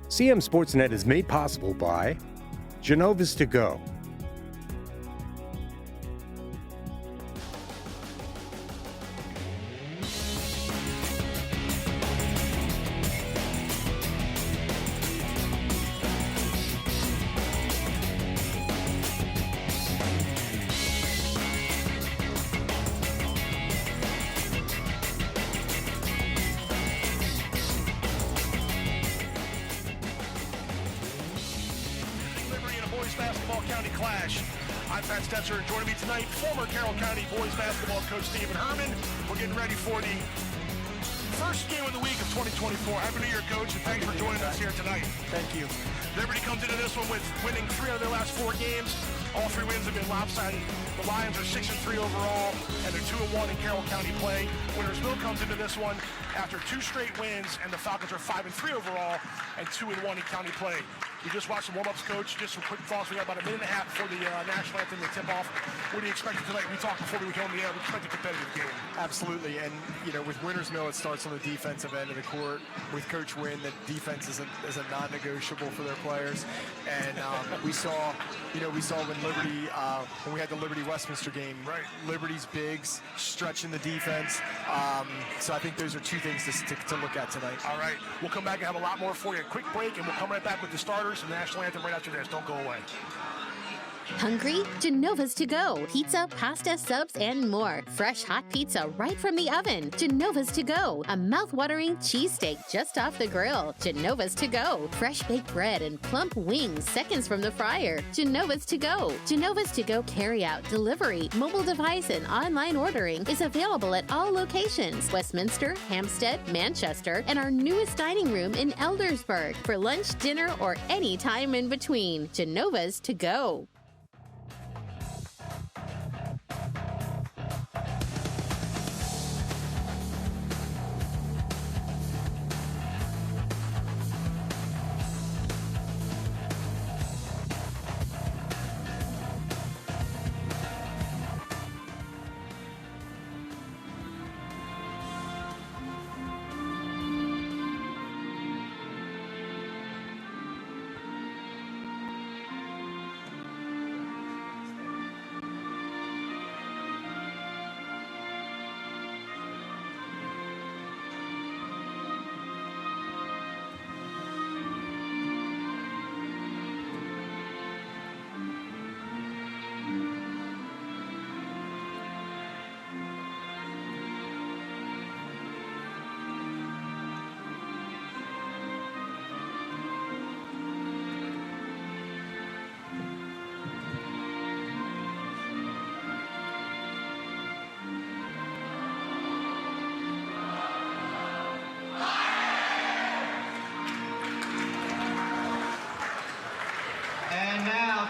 CMSportsNet is made possible by Genova's To Go, Basketball County Clash. I'm Pat Stetzer, and joining me tonight, former Carroll County boys basketball coach Stephen Herman. We're getting ready for the first game of the week of 2024. Happy New Year, Coach, and thanks for joining us here tonight. Thank you. Liberty comes into this one with winning 3 out of their last 4 games. All 3 wins have been lopsided. The Lions are 6-3 overall, and they're 2-1 in Carroll County play. Wintersville comes into this one after 2 straight wins, and the Falcons are 5-3 overall and 2-1 in county play. We just watched some warm-ups, Coach. Just some quick thoughts. We got about a minute and a half before the national anthem to tip off. What do you expect tonight? We talked before we came on the air. We expect a competitive game. Absolutely, and with Wintersville, it starts on the defensive end of the court. With Coach Wynn, the defense is a non-negotiable for their players. And we saw when Liberty, when we had the Liberty-Westminster game, right? Liberty's bigs stretching the defense. So I think those are 2 things to look at tonight. All right, we'll come back and have a lot more for you. A quick break, and we'll come right back with the starters and the national anthem right after this. Don't go away. Hungry? Genova's To Go. Pizza, pasta, subs, and more. Fresh hot pizza right from the oven. Genova's To Go. A mouth-watering cheesesteak just off the grill. Genova's To Go. Fresh baked bread and plump wings seconds from the fryer. Genova's To Go. Genova's To Go carry-out, delivery, mobile device, and online ordering is available at all locations. Westminster, Hampstead, Manchester, and our newest dining room in Eldersburg. For lunch, dinner, or any time in between. Genova's To Go.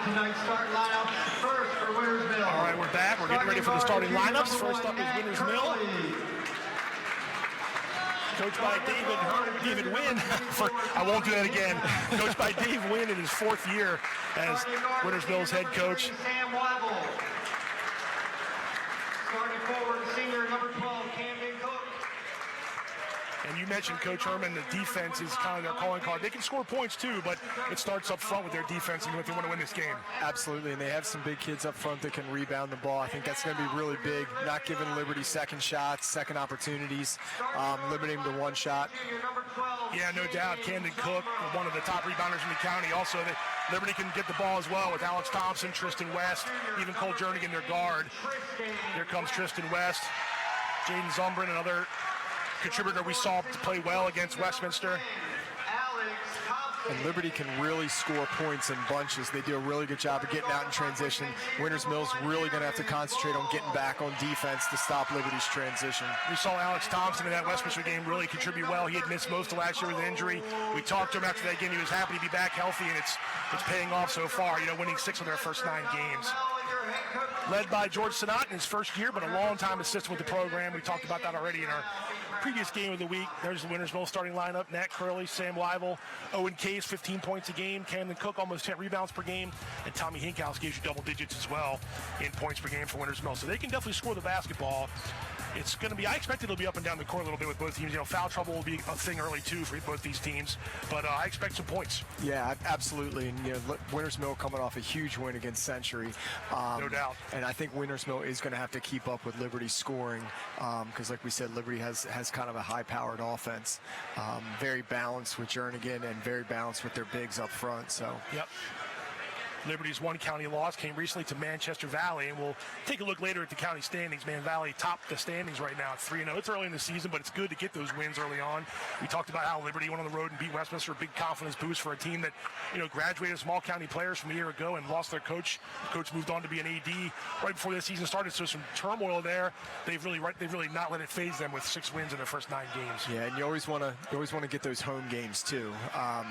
Tonight's start lineup first for Wintersville. All right, we're back. We're getting ready for the starting lineups. First up is Wintersville. Coached by David Wynn. I won't do that again. Coached by Dave Wynn in his 4th year as Wintersville's head coach. Sam Waddle. Starting forward, senior number 12, Camden Cook. And you mentioned, Coach Herman, the defense is kind of their calling card. They can score points too, but it starts up front with their defense and if they want to win this game. Absolutely, and they have some big kids up front that can rebound the ball. I think that's going to be really big, not giving Liberty second shots, second opportunities, limiting them to 1 shot. Yeah, no doubt. Camden Cook, one of the top rebounders in the county. Also, Liberty can get the ball as well with Alex Thompson, Tristan West, even Cole Jernigan, their guard. Here comes Tristan West, Jaden Zumbrin, another contributor we saw play well against Westminster. And Liberty can really score points in bunches. They do a really good job of getting out in transition. Wintersville's really going to have to concentrate on getting back on defense to stop Liberty's transition. We saw Alex Thompson in that Westminster game really contribute well. He had missed most of last year with an injury. We talked to him after that game. He was happy to be back healthy, and it's paying off so far, winning 6 of their first 9 games. Led by George Sinat in his first year, but a long-time assistant with the program. We talked about that already in our previous game of the week, there's the Winters Mill starting lineup. Nat Curley, Sam Weibel, Owen Case, 15 points a game. Camden Cook, almost 10 rebounds per game. And Tommy Hinkhouse gives you double digits as well in points per game for Winters Mill. So they can definitely score the basketball. It's going to be, I expect it'll be up and down the court a little bit with both teams. Foul trouble will be a thing early, too, for both these teams. But I expect some points. Yeah, absolutely. And, Winters Mill coming off a huge win against Century. No doubt. And I think Winters Mill is going to have to keep up with Liberty's scoring because, like we said, Liberty has kind of a high-powered offense. Very balanced with Jernigan and very balanced with their bigs up front. So. Yep. Liberty's one county loss came recently to Manchester Valley, and we'll take a look later at the county standings. Man, Valley topped the standings right now at 3-0. It's early in the season, but it's good to get those wins early on. We talked about how Liberty went on the road and beat Westminster, a big confidence boost for a team that, graduated small county players from a year ago and lost their coach. The coach moved on to be an AD right before the season started, so some turmoil there. They've really not let it faze them with 6 wins in their first 9 games. Yeah, and you always want to get those home games too.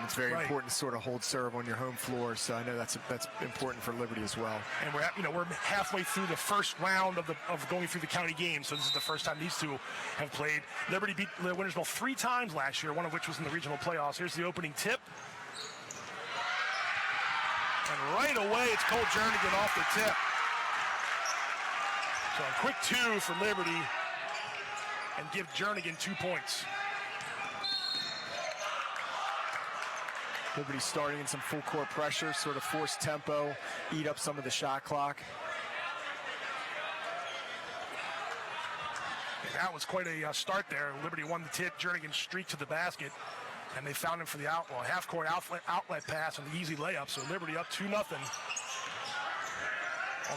It's very important to sort of hold serve on your home floor. So I know that's important for Liberty as well. And we're halfway through the first round of going through the county games, so this is the first time these two have played. Liberty beat the Winters Mill 3 times last year, one of which was in the regional playoffs. Here's the opening tip. And right away, it's Cole Jernigan off the tip. So a quick 2 for Liberty and give Jernigan 2 points. Liberty starting in some full court pressure, sort of force tempo, eat up some of the shot clock. And that was quite a start there. Liberty won the tip. Jernigan streaked to the basket, and they found him for the half-court outlet pass and the easy layup. So Liberty up 2-0 on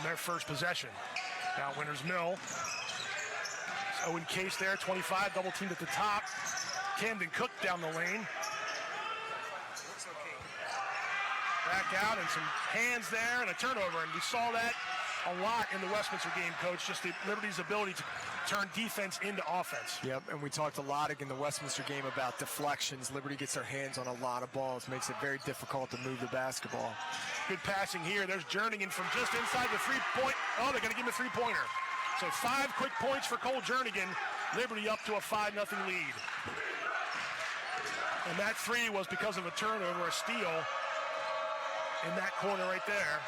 their first possession. Now Winters Mill. Owen Case there, 25, double teamed at the top. Camden Cook down the lane. Back out and some hands there and a turnover. And we saw that a lot in the Westminster game, Coach, just the Liberty's ability to turn defense into offense. Yep, and we talked a lot in the Westminster game about deflections. Liberty gets their hands on a lot of balls, makes it very difficult to move the basketball. Good passing here. There's Jernigan from just inside the three-point. Oh, they're going to give him a three-pointer. So 5 quick points for Cole Jernigan. Liberty up to a 5-0 lead. And that 3 was because of a turnover, a steal in that corner right there.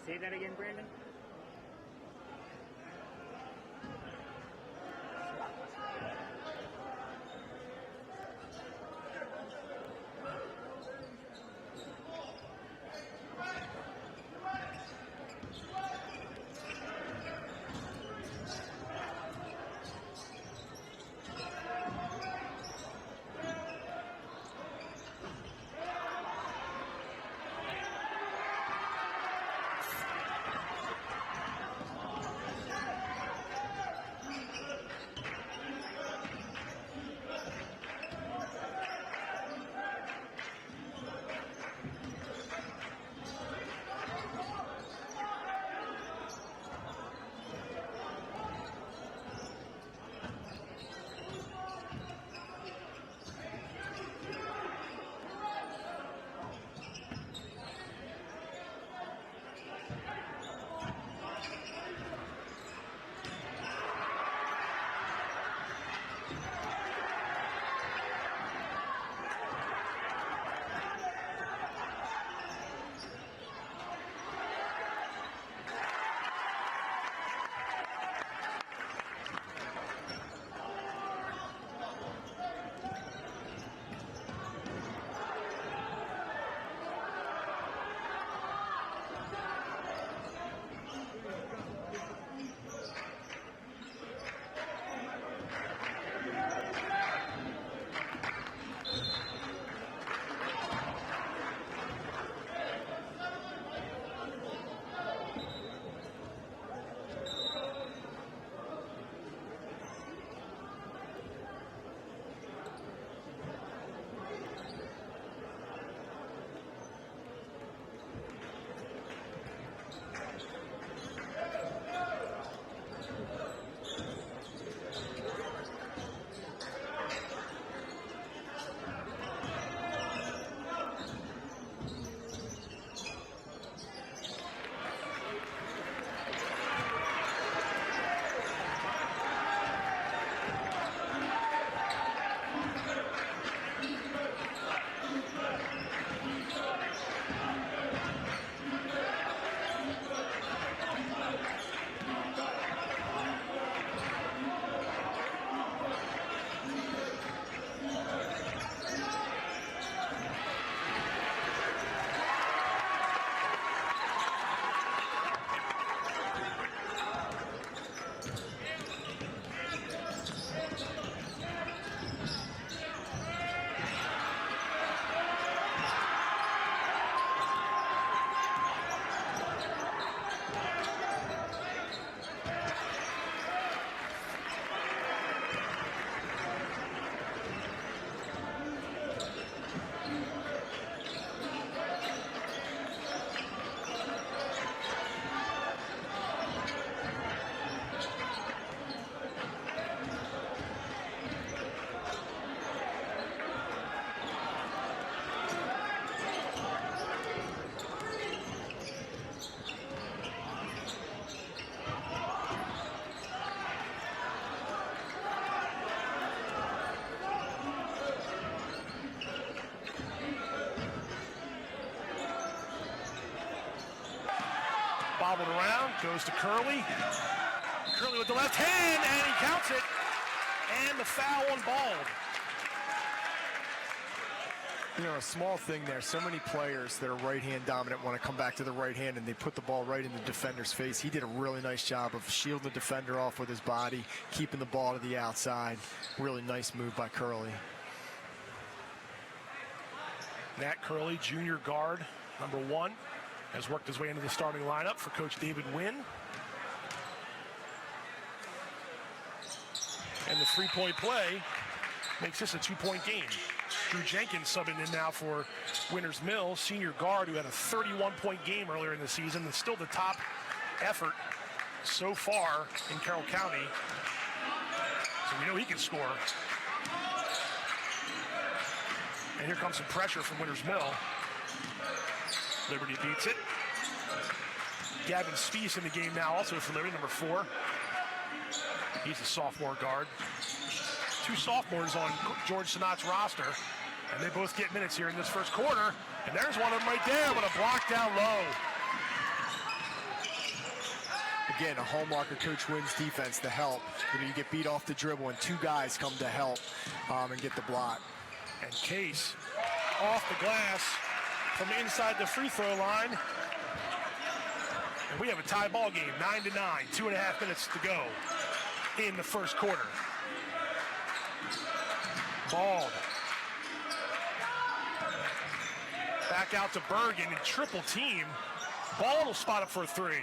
Say that again, Brandon. bobbled around, goes to Curley. Curley with the left hand, and he counts it. And the foul on Bald. You know, a small thing there. So many players that are right-hand dominant want to come back to the right hand, and they put the ball right in the defender's face. He did a really nice job of shielding the defender off with his body, keeping the ball to the outside. Really nice move by Curley. Nat Curley, junior guard, number 1, has worked his way into the starting lineup for Coach David Wynn. And the three-point play makes this a 2-point game. Drew Jenkins subbing in now for Winters Mill, senior guard who had a 31-point game earlier in the season and still the top effort so far in Carroll County. So we know he can score. And here comes some pressure from Winters Mill. Liberty beats it. Gavin Spies in the game now also for Liberty, number 4. He's a sophomore guard. 2 sophomores on George Sinat's roster, and they both get minutes here in this first quarter. And there's one of them right there with a block down low. Again, a hallmark of Coach Wynn's defense, the help. You get beat off the dribble, and 2 guys come to help and get the block. And Case off the glass from inside the free throw line. And we have a tie ball game, 9-9, 2.5 minutes to go in the first quarter. Bald. Back out to Bergen and triple team. Bald will spot up for a 3.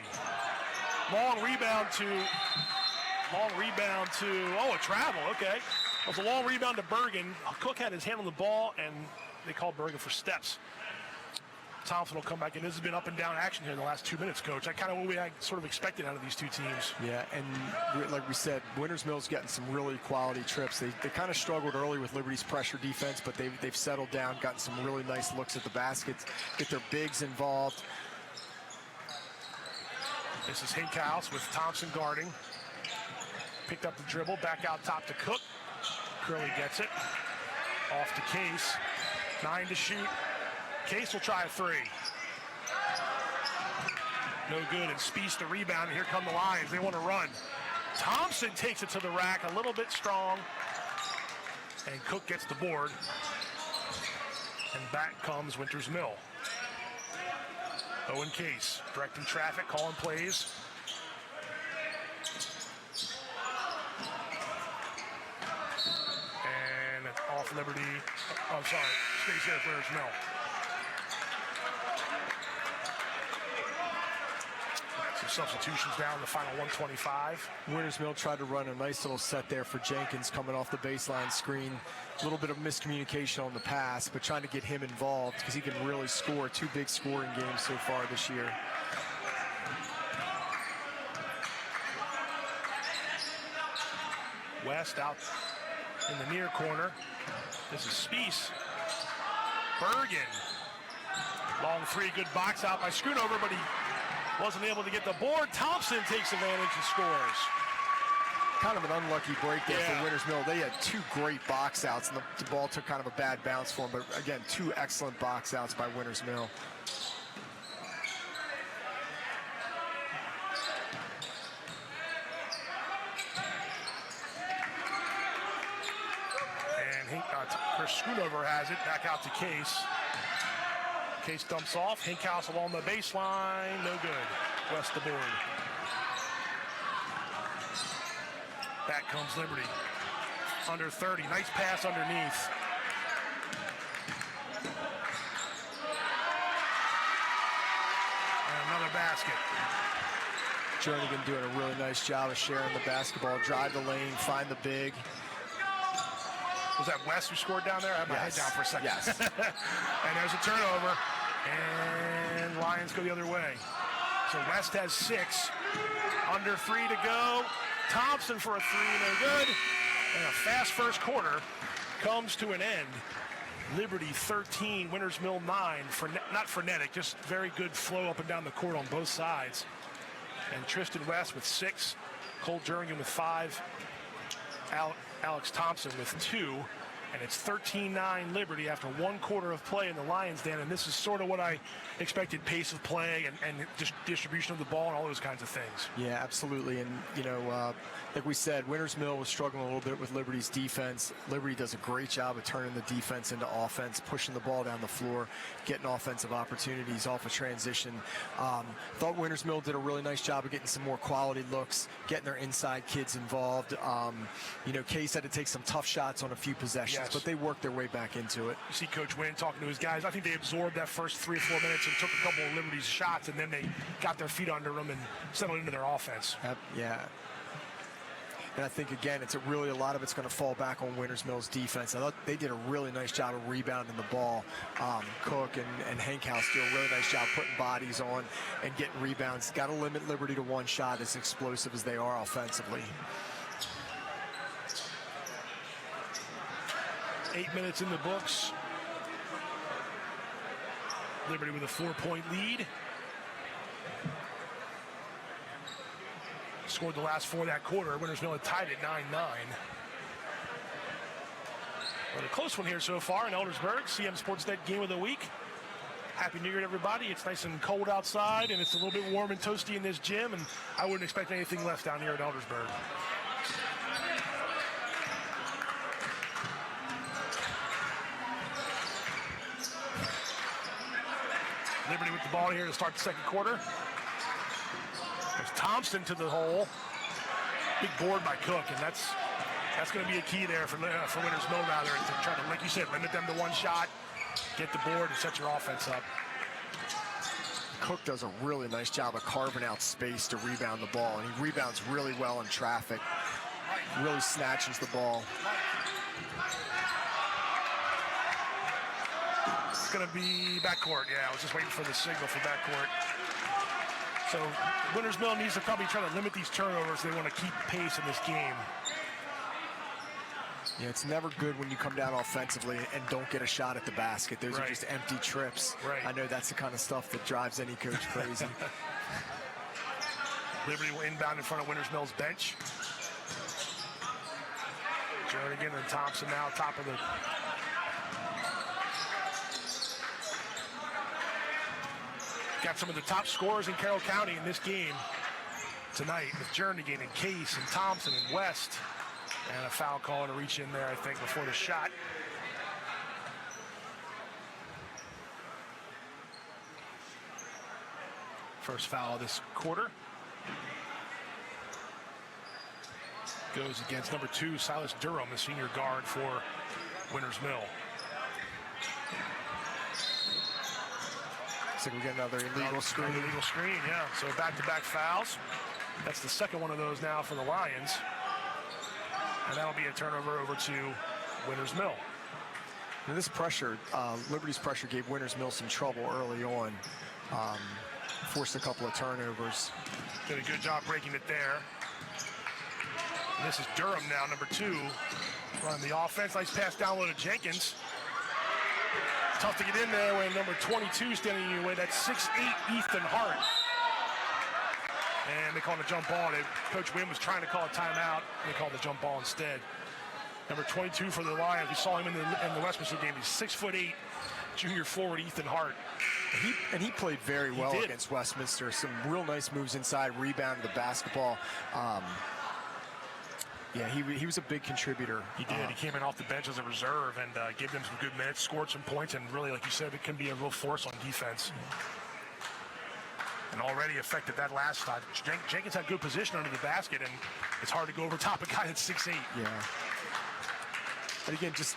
Long rebound to, oh, a travel, okay. It was a long rebound to Bergen. Cook had his hand on the ball, and they called Bergen for steps. Thompson will come back in. This has been up and down action here in the last 2 minutes, Coach. I kind of what we had sort of expected out of these 2 teams. Yeah, and like we said, Winters Mill's getting some really quality trips. They kind of struggled early with Liberty's pressure defense, but they've settled down, gotten some really nice looks at the baskets, get their bigs involved. This is Hinkhouse with Thompson guarding. Picked up the dribble, back out top to Cook. Curley gets it. Off to Case. 9 to shoot. Case will try a 3. No good, and Spies the rebound, and here come the Lions. They want to run. Thompson takes it to the rack, a little bit strong, and Cook gets the board. And back comes Winters Mill. Owen Case, directing traffic, calling plays. And off Liberty, oh, sorry, stays here for Winters Mill. Substitutions down in the final 125. Winters Mill tried to run a nice little set there for Jenkins coming off the baseline screen. A little bit of miscommunication on the pass, but trying to get him involved because he can really score. 2 big scoring games so far this year. West out in the near corner. This is Spies. Bergen. Long 3, good box out by Schoonover, but he wasn't able to get the board. Thompson takes advantage and scores. Kind of an unlucky break there for Winters Mill. They had 2 great box outs, and the ball took kind of a bad bounce for them. But again, 2 excellent box outs by Winters Mill. And Chris Schoonover has it. Back out to Case. Case dumps off. Hinkhouse along the baseline. No good. West the board. Back comes Liberty. Under 30. Nice pass underneath. And another basket. Jernigan doing a really nice job of sharing the basketball. Drive the lane, find the big. Was that West who scored down there? I had my head down for a second. Yes. And there's a turnover. And Lions go the other way. So West has 6. Under 3 to go. Thompson for a 3, no good. And a fast first quarter comes to an end. Liberty 13, Winters Mill 9. Not frenetic, just very good flow up and down the court on both sides. And Tristan West with 6. Cole Jernigan with 5. Alex Thompson with 2. and it's 13-9 Liberty after 1 quarter of play in the Lions' den, and this is sort of what I expected, pace of play and distribution of the ball and all those kinds of things. Yeah, absolutely. And, like we said, Winters Mill was struggling a little bit with Liberty's defense. Liberty does a great job of turning the defense into offense, pushing the ball down the floor, getting offensive opportunities off of transition. Thought Winters Mill did a really nice job of getting some more quality looks, getting their inside kids involved. Case had to take some tough shots on a few possessions, but they worked their way back into it. You see Coach Wynn talking to his guys. I think they absorbed that first 3 or 4 minutes and took a couple of Liberty's shots, and then they got their feet under them and settled into their offense. Yeah. And I think, again, a lot of it's going to fall back on Winters Mill's defense. I thought they did a really nice job of rebounding the ball. Cook and Hankhouse do a really nice job putting bodies on and getting rebounds. Got to limit Liberty to 1 shot, as explosive as they are offensively. 8 minutes in the books. Liberty with a 4-point lead. Scored the last 4 of that quarter. Winters Mill had tied it 9-9. But a close one here so far in Eldersburg. CMSportsNet Game of the Week. Happy New Year to everybody. It's nice and cold outside, and it's a little bit warm and toasty in this gym, and I wouldn't expect anything less down here at Eldersburg. Liberty with the ball here to start the second quarter. There's Thompson to the hole. Big board by Cook, and that's going to be a key there for Winters Mill, rather, to try to, like you said, limit them to 1 shot, get the board, and set your offense up. Cook does a really nice job of carving out space to rebound the ball, and he rebounds really well in traffic. Really snatches the ball. It's going to be backcourt. Yeah, I was just waiting for the signal for backcourt. So Winters Mill needs to probably try to limit these turnovers. They want to keep pace in this game. Yeah, it's never good when you come down offensively and don't get a shot at the basket. Those are just empty trips. Right. I know that's the kind of stuff that drives any coach crazy. Liberty will inbound in front of Winters Mill's bench. Jernigan and Thompson now top of the... Got some of the top scorers in Carroll County in this game tonight with Jernigan and Case and Thompson and West. And a foul call to reach in there, I think, before the shot. First foul of this quarter. Goes against number 2, Silas Durham, the senior guard for Winters Mill. So we get another illegal screen. Illegal screen, yeah. So back-to-back fouls. That's the second one of those now for the Lions. And that'll be a turnover over to Winters Mill. And this pressure, Liberty's pressure gave Winters Mill some trouble early on. Forced a couple of turnovers. Did a good job breaking it there. And this is Durham now, number 2. Running the offense. Nice pass down low to Jenkins. Tough to get in there when number 22 standing in your way. That's 6'8" Ethan Hart. And they called a jump ball. Coach Wynn was trying to call a timeout. They called the jump ball instead. Number 22 for the Lions. We saw him in the Westminster game. He's 6'8", junior forward Ethan Hart. And he played very well against Westminster. Some real nice moves inside, rebounded the basketball. Yeah, he was a big contributor. He did. He came in off the bench as a reserve and gave them some good minutes, scored some points, and really, like you said, it can be a real force on defense. And already affected that last shot. Jenkins had good position under the basket, and it's hard to go over top a guy that's 6'8". Yeah. But again, just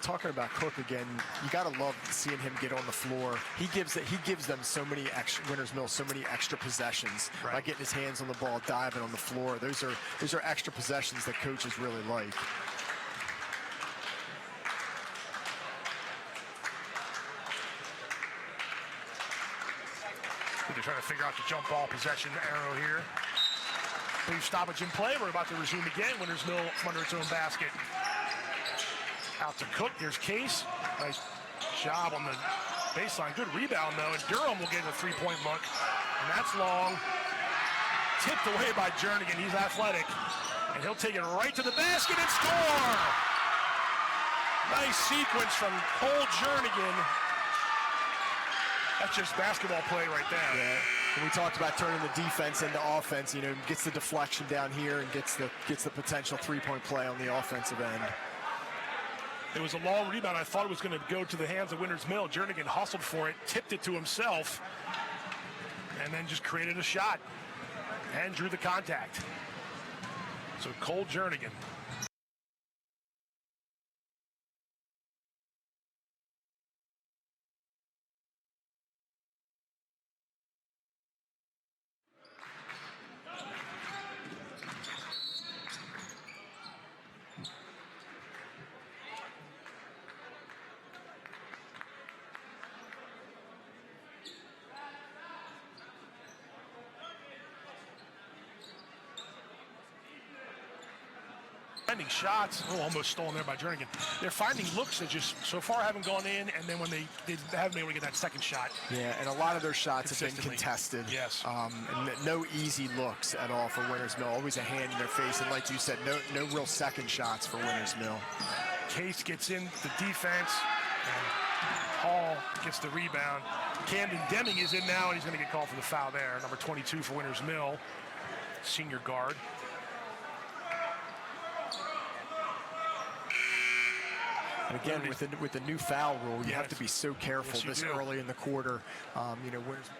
talking about Cook again, you got to love seeing him get on the floor. He gives them so many extra, Winters Mill, so many extra possessions by getting his hands on the ball, diving on the floor. Those are extra possessions that coaches really like. They're trying to figure out the jump ball possession arrow here. Brief stoppage in play. We're about to resume again. Winters Mill from under its own basket. Out to Cook. There's Case. Nice job on the baseline. Good rebound, though. And Durham will get a three-point look. And that's long. Tipped away by Jernigan. He's athletic. And he'll take it right to the basket and score! Nice sequence from Cole Jernigan. That's just basketball play right there. Yeah. And we talked about turning the defense into offense. You know, gets the deflection down here and gets the potential three-point play on the offensive end. It was a long rebound. I thought it was going to go to the hands of Winters Mill. Jernigan hustled for it, tipped it to himself, and then just created a shot and drew the contact. So Cole Jernigan. Finding shots, almost stolen there by Jernigan. They're finding looks that just so far haven't gone in, and then when they haven't been able to get that second shot. Yeah, and a lot of their shots have been contested. Yes. And no easy looks at all for Winters Mill. Always a hand in their face, and like you said, no real second shots for Winters Mill. Case gets in the defense, and Hall gets the rebound. Camden Deming is in now, and he's going to get called for the foul there. Number 22 for Winters Mill, senior guard. And again, with the new foul rule, you have to be so careful this early in the quarter. You know, Winters.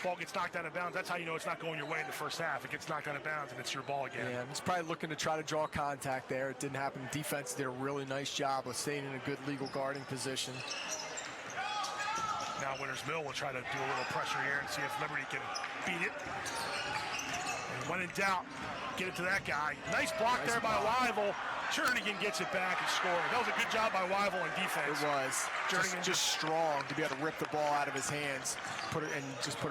ball gets knocked out of bounds, that's how you know it's not going your way in the first half. It gets knocked out of bounds, and it's your ball again. Yeah, he's probably looking to try to draw contact there. It didn't happen. Defense did a really nice job of staying in a good legal guarding position. Now Winters Mill will try to do a little pressure here and see if Liberty can beat it. And when in doubt, get it to that guy. Nice block there by Weibel. Jernigan gets it back and scored. That was a good job by Weibel in defense. It was. Jernigan Just strong to be able to rip the ball out of his hands, put it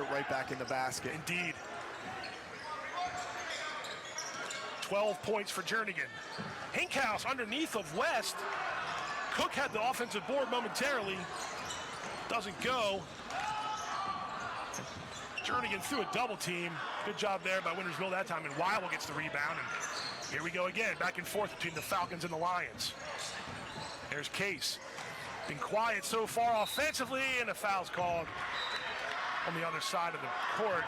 right back in the basket. Indeed. 12 points for Jernigan. Hinkhouse underneath of West. Cook had the offensive board momentarily. Doesn't go. Jernigan threw a double team. Good job there by Winters Mill that time, and Weibel gets the rebound. And here we go again, back and forth between the Falcons and the Lions. There's Case. Been quiet so far offensively, and a foul's called on the other side of the court.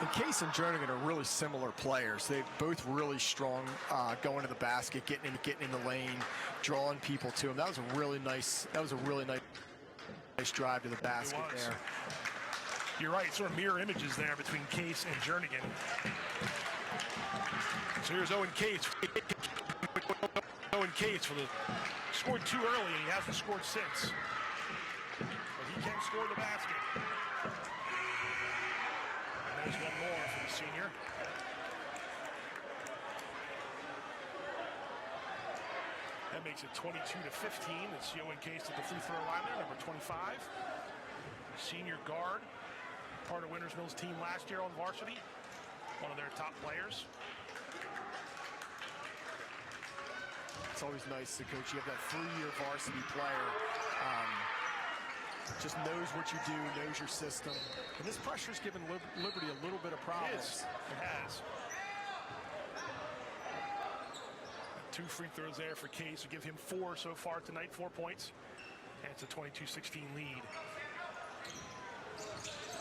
And Case and Jernigan are really similar players. They're both really strong going to the basket, getting in the lane, drawing people to them. That was a really nice drive to the basket there. You're right, sort of mirror images there between Case and Jernigan. So here's Owen Case. Owen Case scored too early, and he hasn't scored since. But he can score the basket. And there's one more for the senior. That makes it 22-15. It's Owen Case at the free throw line there, number 25. Senior guard, part of Winters Mill's team last year on varsity. One of their top players. It's always nice to coach. You have that 3-year varsity player. Just knows what you do, knows your system. And this pressure's given Liberty a little bit of problems. It has. 2 free throws there for Case. We give him 4 so far tonight, 4 points. And it's a 22-16 lead.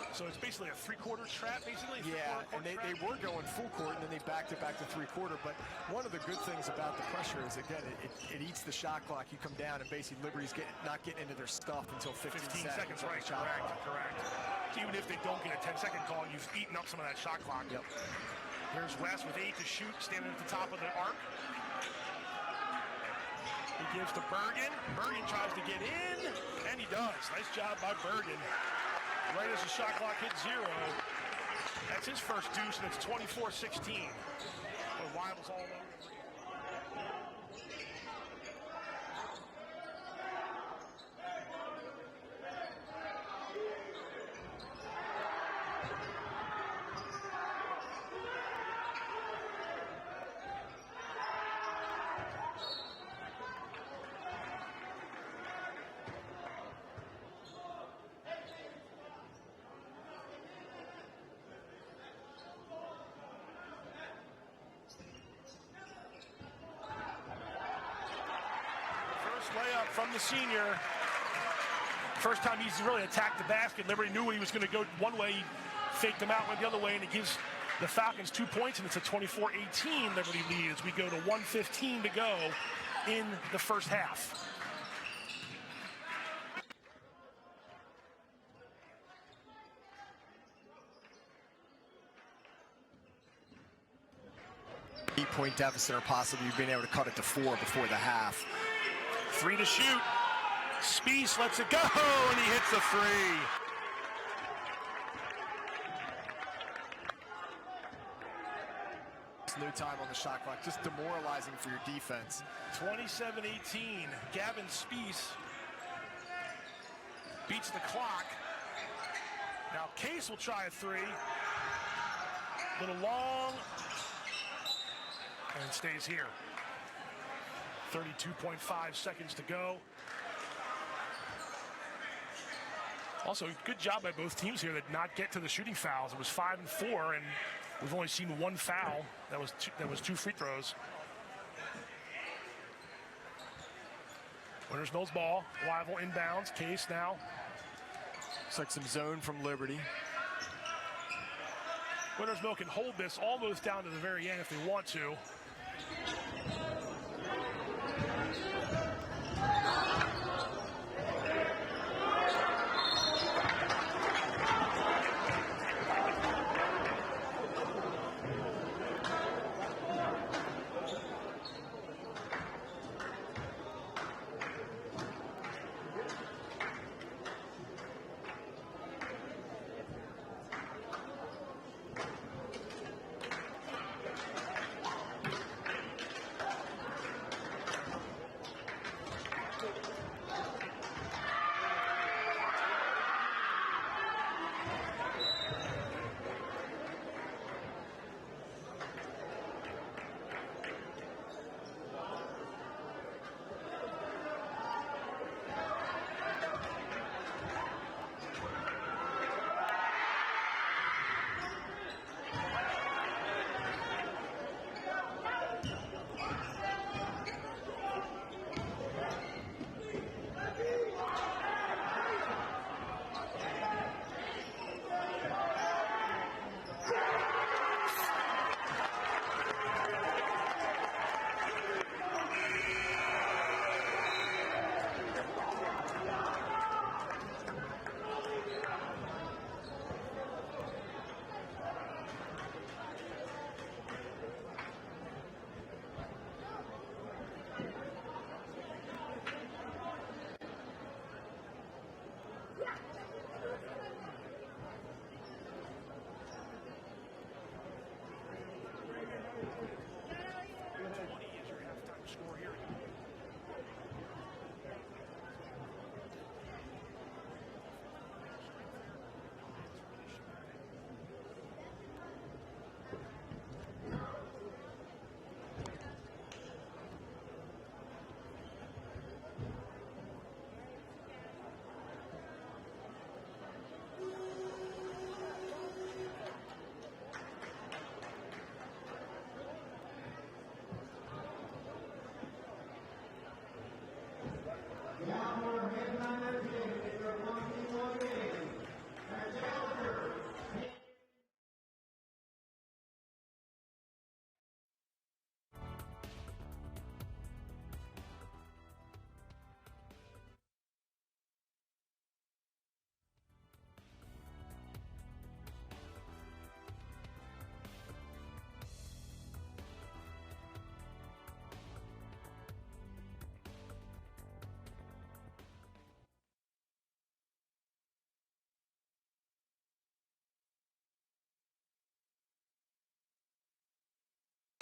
So it's basically a three-quarters trap, basically? Yeah, and they were going full court, and then they backed it back to three-quarter. But one of the good things about the pressure is, again, it eats the shot clock. You come down, and basically Liberty's not getting into their stuff until 15 seconds. Right, correct. So even if they don't get a 10-second call, you've eaten up some of that shot clock. Yep. Here's West with 8 to shoot, standing at the top of the arc. He gives to Bergen. Bergen tries to get in, and he does. Nice job by Bergen. Right as the shot clock hits 0. That's his first deuce, and it's 24-16. But Weibel's all over. Layup from the senior. First time he's really attacked the basket. Liberty knew when he was going to go one way. He faked him out, went the other way, and it gives the Falcons 2 points, and it's a 24-18 Liberty lead as we go to 1:15 to go in the first half. Eight-point deficit, or possibly being able to cut it to 4 before the half. 3 to shoot. Spieth lets it go, and he hits the 3. There's no time on the shot clock, just demoralizing for your defense. 27-18. Gavin Spieth beats the clock. Now Case will try a 3. Little long, and stays here. 32.5 seconds to go. Also, good job by both teams here that not get to the shooting fouls. It was 5 and 4, and we've only seen 1 foul. That was 2 free throws. Winters Mill's ball. Weibel inbounds. Case now. Looks like some zone from Liberty. Winters Mill can hold this almost down to the very end if they want to.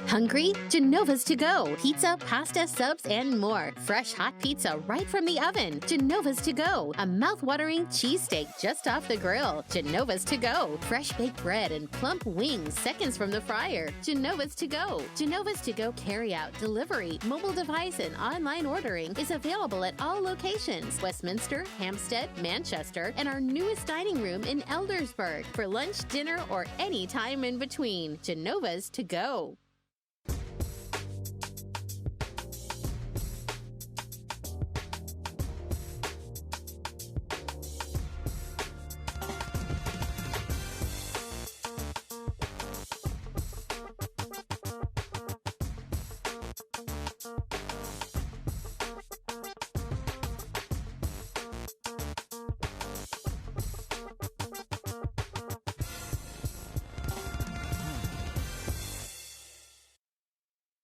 Hungry? Genova's to go. Pizza, pasta, subs, and more. Fresh hot pizza right from the oven. Genova's to go. A mouth-watering cheesesteak just off the grill. Genova's to go. Fresh baked bread and plump wings seconds from the fryer. Genova's to go. Genova's to go carry-out, delivery, mobile device, and online ordering is available at all locations. Westminster, Hampstead, Manchester, and our newest dining room in Eldersburg. For lunch, dinner, or any time in between. Genova's to go.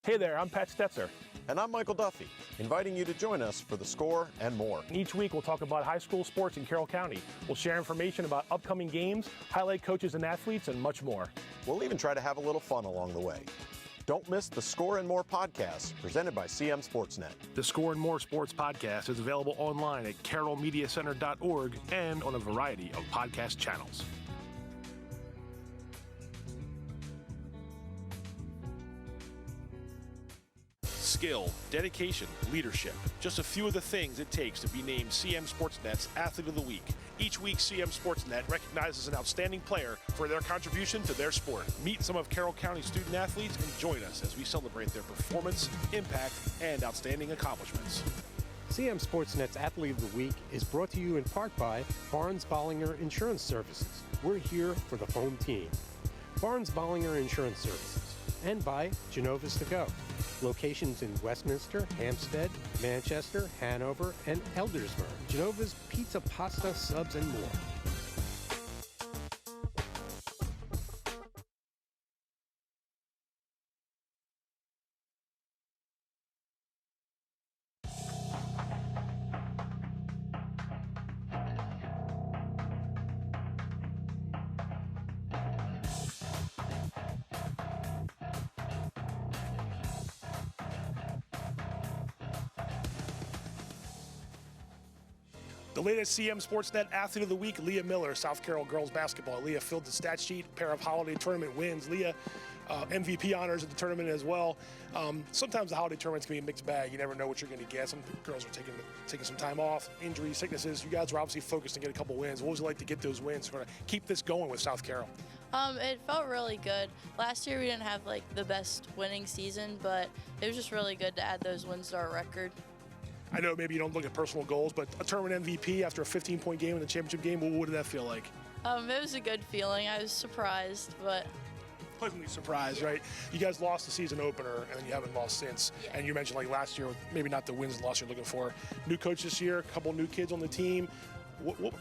Hey there, I'm Pat Stetzer. And I'm Michael Duffy, inviting you to join us for The Score and more. Each week we'll talk about high school sports in Carroll County. We'll share information about upcoming games, highlight coaches and athletes, and much more. We'll even try to have a little fun along the way. Don't miss The Score and More podcast presented by CMSportsNet. The Score and More Sports Podcast is available online at carrollmediacenter.org and on a variety of podcast channels. Skill, dedication, leadership. Just a few of the things it takes to be named CM Sportsnet's Athlete of the Week. Each week, CM Sportsnet recognizes an outstanding player for their contribution to their sport. Meet some of Carroll County student athletes and join us as we celebrate their performance, impact, and outstanding accomplishments. CM Sportsnet's Athlete of the Week is brought to you in part by Barnes-Bollinger Insurance Services. We're here for the home team. Barnes-Bollinger Insurance Services. And by Genova's to Go. Locations in Westminster, Hampstead, Manchester, Hanover, and Eldersburg. Genova's pizza, pasta, subs, and more. The latest CM Sportsnet Athlete of the Week, Leah Miller, South Carroll girls basketball. Leah filled the stat sheet, pair of holiday tournament wins. Leah, MVP honors at the tournament as well. Sometimes the holiday tournaments can be a mixed bag. You never know what you're going to get. Some girls are taking some time off, injuries, sicknesses. You guys were obviously focused to get a couple wins. What was it like to get those wins, sort of keep this going with South Carroll? It felt really good. Last year we didn't have like the best winning season, but it was just really good to add those wins to our record. I know maybe you don't look at personal goals, but a tournament MVP after a 15-point game in the championship game, what did that feel like? It was a good feeling. I was surprised, but pleasantly surprised, right? You guys lost the season opener, and then you haven't lost since. Yeah. And you mentioned like last year, maybe not the wins and loss you're looking for. New coach this year, a couple new kids on the team.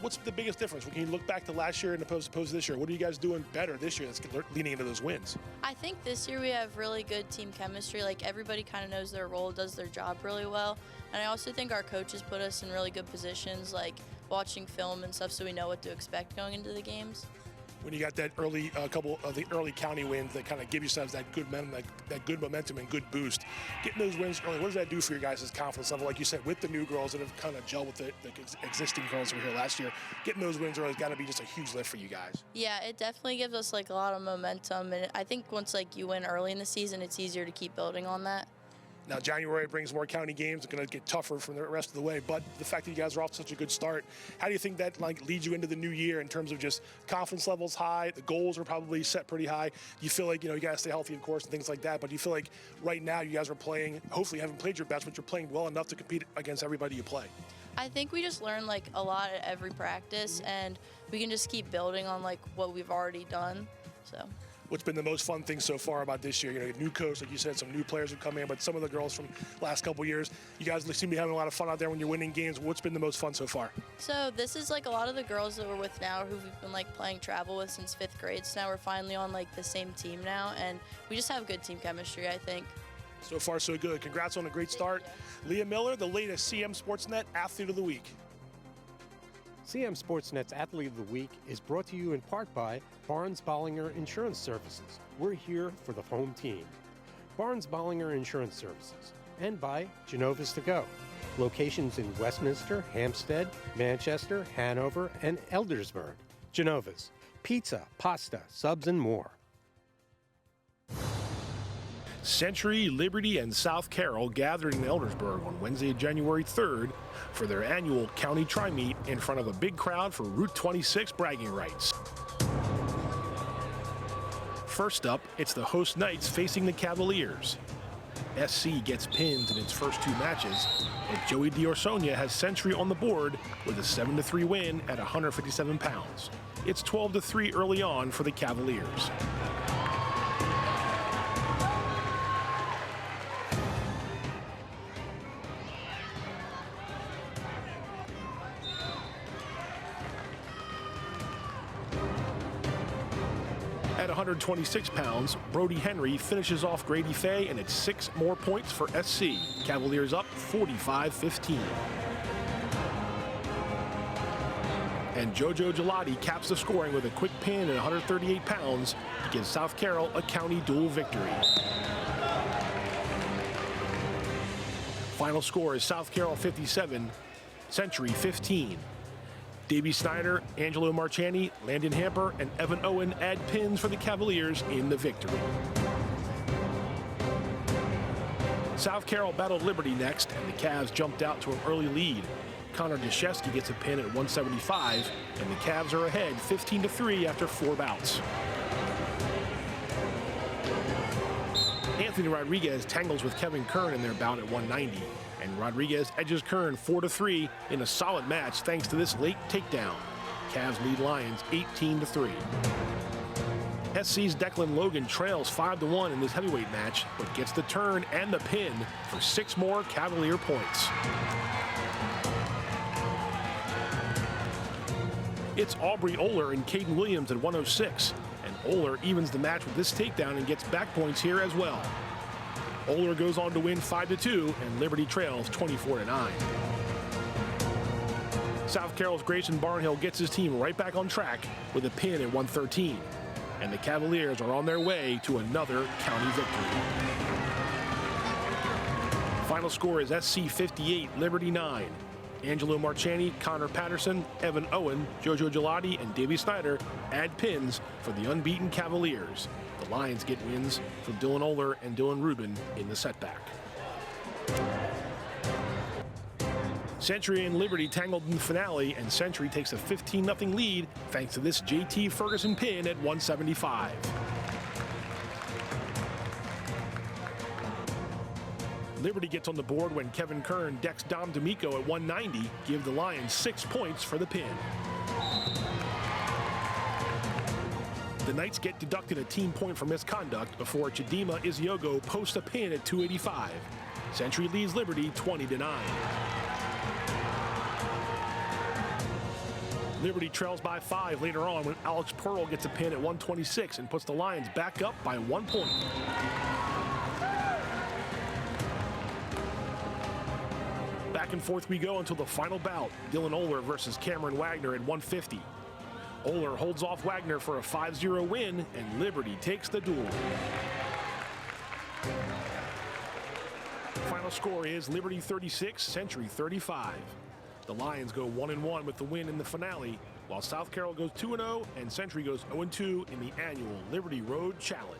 What's the biggest difference? When you look back to last year and opposed to this year, what are you guys doing better this year that's leading into those wins? I think this year we have really good team chemistry. Like everybody kind of knows their role, does their job really well. And I also think our coaches put us in really good positions, like watching film and stuff, so we know what to expect going into the games. When you got that early couple of the early county wins that kind of give yourselves that good momentum and good boost, getting those wins early, what does that do for your guys' confidence level? Like you said, with the new girls that have kind of gelled with the existing girls that were here last year, getting those wins early has got to be just a huge lift for you guys. Yeah, it definitely gives us like a lot of momentum, and I think once like you win early in the season, it's easier to keep building on that. Now, January brings more county games. It's going to get tougher from the rest of the way. But the fact that you guys are off to such a good start, how do you think that leads you into the new year in terms of just confidence levels high? The goals are probably set pretty high. Do you feel like, you got to stay healthy, of course, and things like that. But do you feel like right now you guys are playing, hopefully you haven't played your best, but you're playing well enough to compete against everybody you play? I think we just learn like a lot at every practice, and we can just keep building on like what we've already done. So. What's been the most fun thing so far about this year? New coach, like you said, some new players have come in, but some of the girls from last couple years, you guys seem to be having a lot of fun out there when you're winning games. What's been the most fun so far? So this is like a lot of the girls that we're with now who we've been like playing travel with since 5th grade. So now we're finally on like the same team now, and we just have good team chemistry, I think. So far, so good. Congrats on a great start. Leah Miller, the latest CM Sportsnet Athlete of the Week. CM Sportsnet's Athlete of the Week is brought to you in part by Barnes-Bollinger Insurance Services. We're here for the home team. Barnes Bollinger Insurance Services, and by Genova's To Go. Locations in Westminster, Hampstead, Manchester, Hanover, and Eldersburg. Genova's. Pizza, pasta, subs, and more. Century, Liberty, and South Carroll gathered in Eldersburg on Wednesday, January 3rd for their annual county tri-meet in front of a big crowd for Route 26 bragging rights. First up, it's the host Knights facing the Cavaliers. SC gets pinned in its first two matches, but Joey D'Orsonia has Century on the board with a 7-3 win at 157 pounds. It's 12-3 early on for the Cavaliers. At 126 pounds, Brody Henry finishes off Grady Fay, and it's 6 more points for SC. Cavaliers up 45-15. And JoJo Gelati caps the scoring with a quick pin at 138 pounds to give South Carroll a county dual victory. Final score is South Carroll 57, Century 15. Davey Snyder, Angelo Marchani, Landon Hamper, and Evan Owen add pins for the Cavaliers in the victory. South Carroll battled Liberty next, and the Cavs jumped out to an early lead. Connor Deshevsky gets a pin at 175, and the Cavs are ahead 15-3 after 4 bouts. Anthony Rodriguez tangles with Kevin Kern in their bout at 190. And Rodriguez edges Kern 4-3 in a solid match thanks to this late takedown. Cavs lead Lions 18-3. SC's Declan Logan trails 5-1 in this heavyweight match, but gets the turn and the pin for 6 more Cavalier points. It's Aubrey Oler and Caden Williams at 106, and Oler evens the match with this takedown and gets back points here as well. Oler goes on to win 5-2, and Liberty trails 24-9. South Carroll's Grayson Barnhill gets his team right back on track with a pin at 113, and the Cavaliers are on their way to another county victory. Final score is SC 58, Liberty 9. Angelo Marchani, Connor Patterson, Evan Owen, JoJo Gelati, and Davey Snyder add pins for the unbeaten Cavaliers. The Lions get wins from Dylan Oler and Dylan Rubin in the setback. Century and Liberty tangled in the finale, and Century takes a 15-0 lead thanks to this JT Ferguson pin at 175. Liberty gets on the board when Kevin Kern decks Dom D'Amico at 190, give the Lions 6 points for the pin. The Knights get deducted a team point for misconduct before Chidima Iziogo posts a pin at 285. Century leads Liberty 20-9. Liberty trails by 5 later on when Alex Pearl gets a pin at 126 and puts the Lions back up by 1 point. Back and forth we go until the final bout, Dylan Oler versus Cameron Wagner at 150. Oler holds off Wagner for a 5-0 win, and Liberty takes the duel. Final score is Liberty 36, Century 35. The Lions go 1-1 with the win in the finale, while South Carroll goes 2-0 and Century goes 0-2 in the annual Liberty Road Challenge.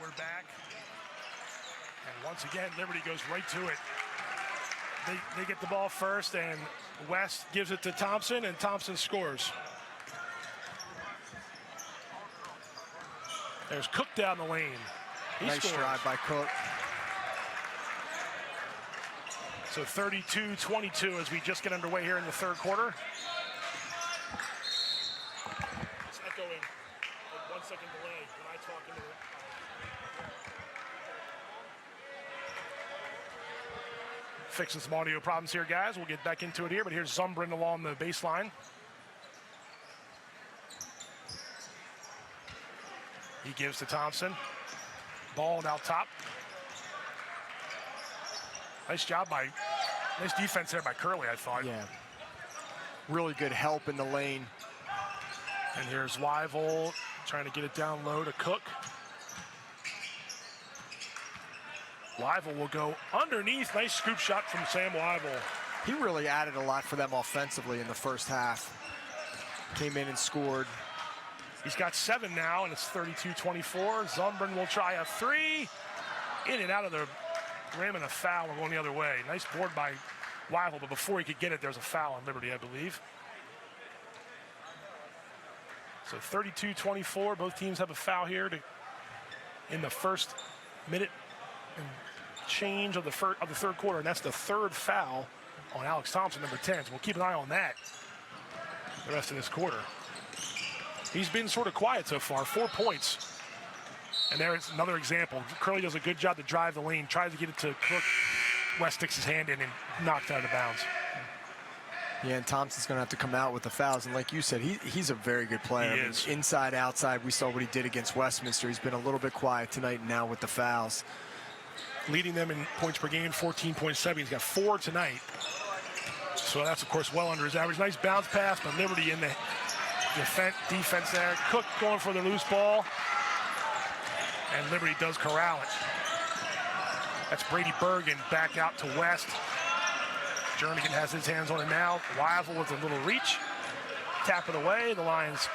We're back, and once again Liberty goes right to it. They get the ball first, and West gives it to Thompson, and Thompson scores. There's Cook down the lane. He nice scores. drive by Cook. So 32-22 as we just get underway here in the third quarter. It's echoing. A 1 second delay when I talk into it. Fixing some audio problems here, guys. We'll get back into it here, but here's Zumbrin along the baseline. He gives to Thompson. Ball out top. Nice defense there by Curley, I thought. Yeah. Really good help in the lane. And here's Wyville trying to get it down low to Cook. Wyville will go underneath. Nice scoop shot from Sam Wyville. He really added a lot for them offensively in the first half. Came in and scored. He's got 7 now, and it's 32-24. Zumbrin will try a 3. In and out of the rim, and a foul. We're going the other way. Nice board by Wyville, but before he could get it, there's a foul on Liberty, I believe. So 32-24. Both teams have a foul here in the first minute and change of the third quarter, and that's the 3rd foul on Alex Thompson, number 10. So we'll keep an eye on that the rest of this quarter. He's been sort of quiet so far, 4 points. And there's another example. Curley does a good job to drive the lane, tries to get it to Cook. West sticks his hand in and knocked out of bounds. Yeah, and Thompson's going to have to come out with the fouls. And like you said, he's a very good player. He is. Inside, outside, we saw what he did against Westminster. He's been a little bit quiet tonight now with the fouls. Leading them in points per game, 14.7. He's got 4 tonight. So that's, of course, well under his average. Nice bounce pass by Liberty in the defense there. Cook going for the loose ball. And Liberty does corral it. That's Brady Bergen back out to West. Jernigan has his hands on it now. Wyville with a little reach. Tap it away. The Lions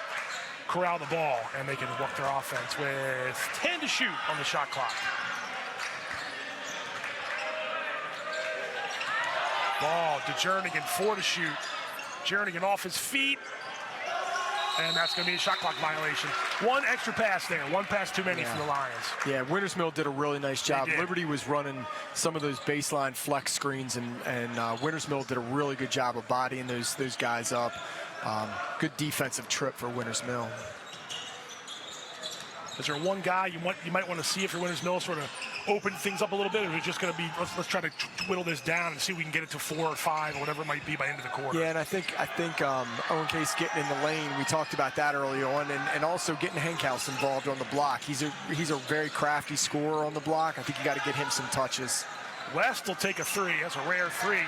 corral the ball, and they can work their offense with 10 to shoot on the shot clock. Ball to Jernigan, 4 to shoot. Jernigan off his feet. And that's going to be a shot clock violation. 1 extra pass there. 1 pass too many for the Lions. Yeah, Winters Mill did a really nice job. Liberty was running some of those baseline flex screens, and Winters Mill did a really good job of bodying those guys up. Good defensive trip for Winters Mill. Is there one guy you might want to see if you're Winters Mill sort of open things up a little bit, or is it just going to be let's try to whittle this down and see if we can get it to 4 or 5 or whatever it might be by end of the quarter? Yeah, and I think Owen Case getting in the lane, we talked about that early on, and also getting Henkhouse involved on the block. He's a very crafty scorer on the block. I think you got to get him some touches. West will take a 3. That's a rare 3.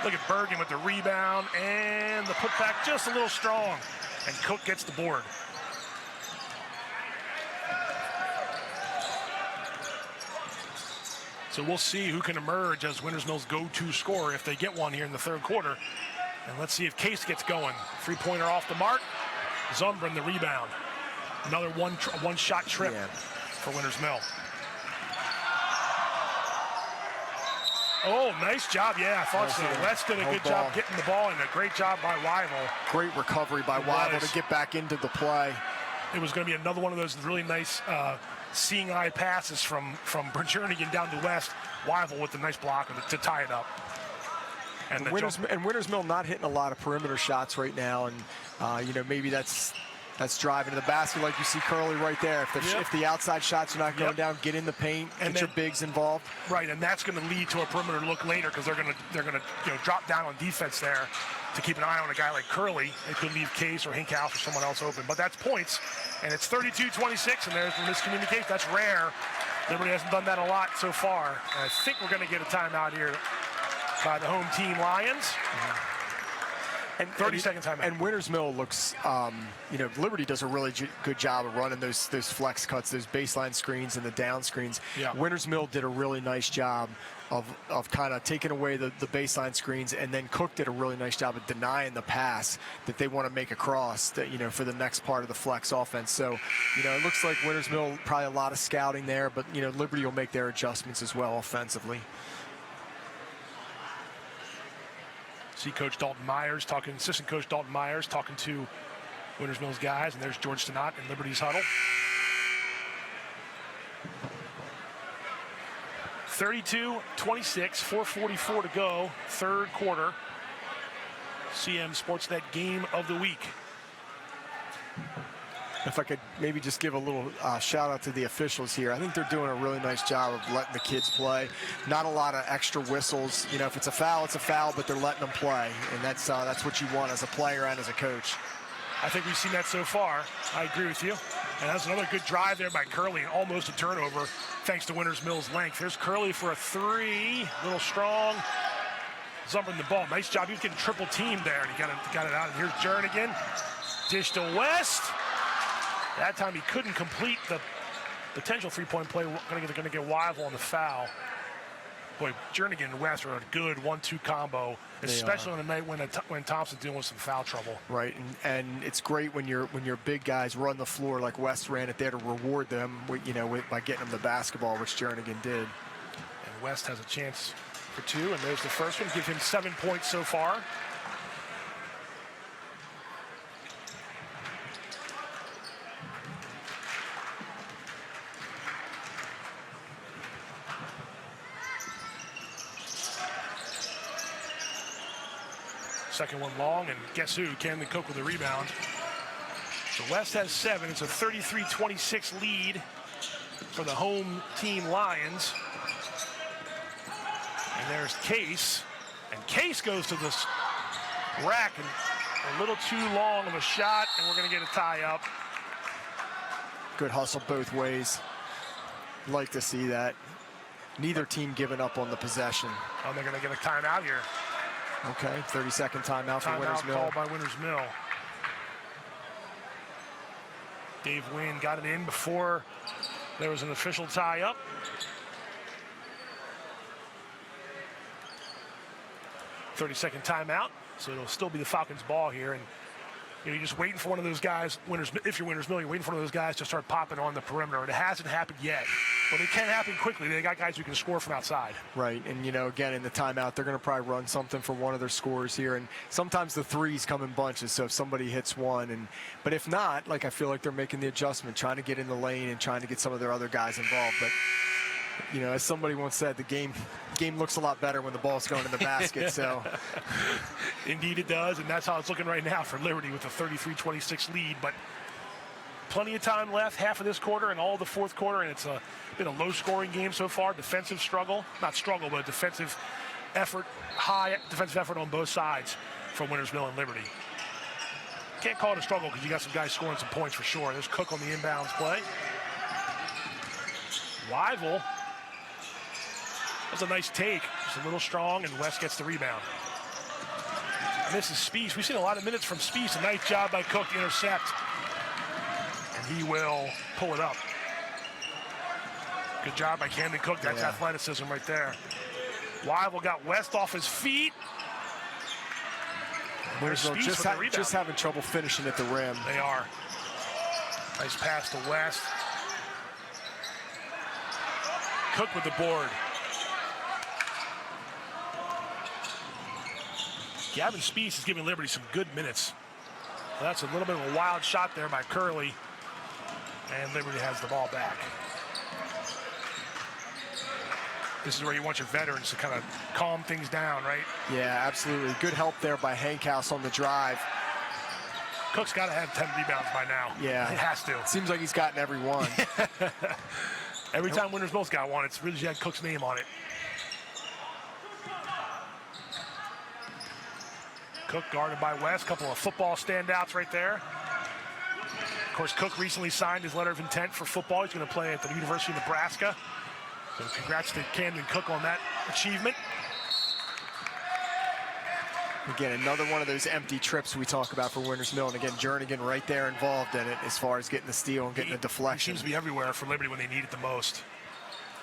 Look at Bergen with the rebound and the putback just a little strong, and Cook gets the board. So we'll see who can emerge as Winters Mill's go-to scorer if they get one here in the third quarter. And let's see if Case gets going. 3-pointer off the mark. Zumbrin the rebound. Another one-shot trip for Winters Mill. Oh, nice job. Yeah, I thought so. West did a good job getting the ball, and a great job by Wyville. Great recovery by Wyville to get back into the play. It was going to be another one of those really nice seeing eye passes from Jernigan down to West. Wyville with the nice block to tie it up. And Winters Mill not hitting a lot of perimeter shots right now, and maybe that's driving to the basket, like you see Curley right there. If the outside shots are not going down, get in the paint, and get your bigs involved. Right, and that's going to lead to a perimeter look later because they're going to drop down on defense there to keep an eye on a guy like Curley. It could leave Case or Hinkhouse or someone else open. But that's points, and it's 32-26, and there's the miscommunication. That's rare. Liberty hasn't done that a lot so far. And I think we're going to get a timeout here by the home team Lions. And 30-second timeout. And Winters Mill looks, Liberty does a really good job of running those flex cuts, those baseline screens and the down screens. Yeah. Winters Mill did a really nice job of kind of taking away the baseline screens, and then Cook did a really nice job of denying the pass that they want to make across, for the next part of the flex offense. So, it looks like Winters Mill, probably a lot of scouting there, but, Liberty will make their adjustments as well offensively. See Assistant Coach Dalton Myers talking to Winters Mill's guys, and there's George Stenott in Liberty's huddle. 32-26, 4:44 to go, third quarter. CMSportsNet game of the week. If I could maybe just give a little shout out to the officials here. I think they're doing a really nice job of letting the kids play. Not a lot of extra whistles. You know, if it's a foul, but they're letting them play. And that's what you want as a player and as a coach. I think we've seen that so far. I agree with you. And that's another good drive there by Curley, almost a turnover, thanks to Winters Mill's length. There's Curley for a three, a little strong, zumping the ball. Nice job. He was getting triple teamed there, and he got it out. And here's Jernigan, dish to West. That time he couldn't complete the potential three-point play. Going to get Weibel on the foul. Boy, Jernigan and West are a good 1-2 combo, especially on a night when Thompson's dealing with some foul trouble. Right, and it's great when your big guys run the floor like West ran it there to reward them, by getting them the basketball, which Jernigan did. And West has a chance for two, and there's the first one. Give him 7 points so far. Second one long, and guess who? Camden Cook with the rebound. So West has 7. It's a 33-26 lead for the home team Lions. And there's Case. And Case goes to this rack, and a little too long of a shot, and we're going to get a tie up. Good hustle both ways. Like to see that. Neither team giving up on the possession. Oh, they're going to get a timeout here. Okay, 30-second timeout for Winters Mill. Called by Winters Mill. Dave Wynn got it in before there was an official tie-up. .30-second timeout, so it'll still be the Falcons' ball here. And you're just waiting for one of those guys, if you're Winters Mill, you're waiting for one of those guys to start popping on the perimeter. And it hasn't happened yet. But it can happen quickly. They got guys who can score from outside. Right, and again, in the timeout, they're going to probably run something for one of their scorers here. And sometimes the threes come in bunches, so if somebody hits one, but if not, I feel like they're making the adjustment, trying to get in the lane and trying to get some of their other guys involved. But as somebody once said, the game looks a lot better when the ball's going in the basket. So, indeed it does, and that's how it's looking right now for Liberty with a 33-26 lead. But plenty of time left, half of this quarter and all of the fourth quarter, and it's been a low-scoring game so far. Defensive struggle, not struggle, but defensive effort, high defensive effort on both sides from Winters Mill and Liberty. Can't call it a struggle because you got some guys scoring some points for sure. There's Cook on the inbounds play. Weibel. That's a nice take. Just a little strong, and West gets the rebound. And this is Spies. We've seen a lot of minutes from Spies. A nice job by Cook to intercept. And he will pull it up. Good job by Camden Cook. That's athleticism right there. Weibel got West off his feet. Just having trouble finishing at the rim. They are. Nice pass to West. Cook with the board. Gavin Spies is giving Liberty some good minutes. That's a little bit of a wild shot there by Curley. And Liberty has the ball back. This is where you want your veterans to kind of calm things down, right? Yeah, absolutely. Good help there by Hankhouse on the drive. Cook's got to have 10 rebounds by now. Yeah. He has to. Seems like he's gotten every one. Every time Winters Mill's got one, it's really had Cook's name on it. Cook guarded by West. Couple of football standouts right there. Of course, Cook recently signed his letter of intent for football. He's going to play at the University of Nebraska. So congrats to Camden Cook on that achievement. Again, another one of those empty trips we talk about for Winters Mill. And again, Jernigan right there involved in it as far as getting the steal and getting the deflection. He seems to be everywhere for Liberty when they need it the most.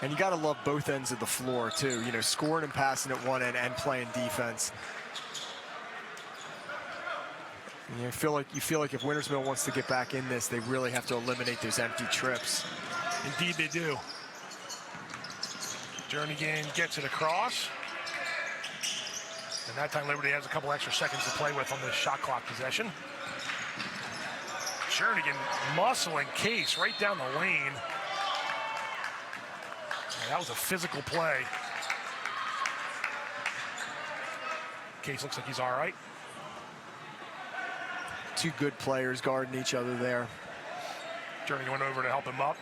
And you got to love both ends of the floor, too. Scoring and passing at one end and playing defense. And you feel like if Winters Mill wants to get back in this, they really have to eliminate those empty trips. Indeed they do. Jernigan gets it across. And that time Liberty has a couple extra seconds to play with on the shot clock possession. Jernigan muscling Case right down the lane. And that was a physical play. Case looks like he's all right. Two good players guarding each other there. Jernigan went over to help him up.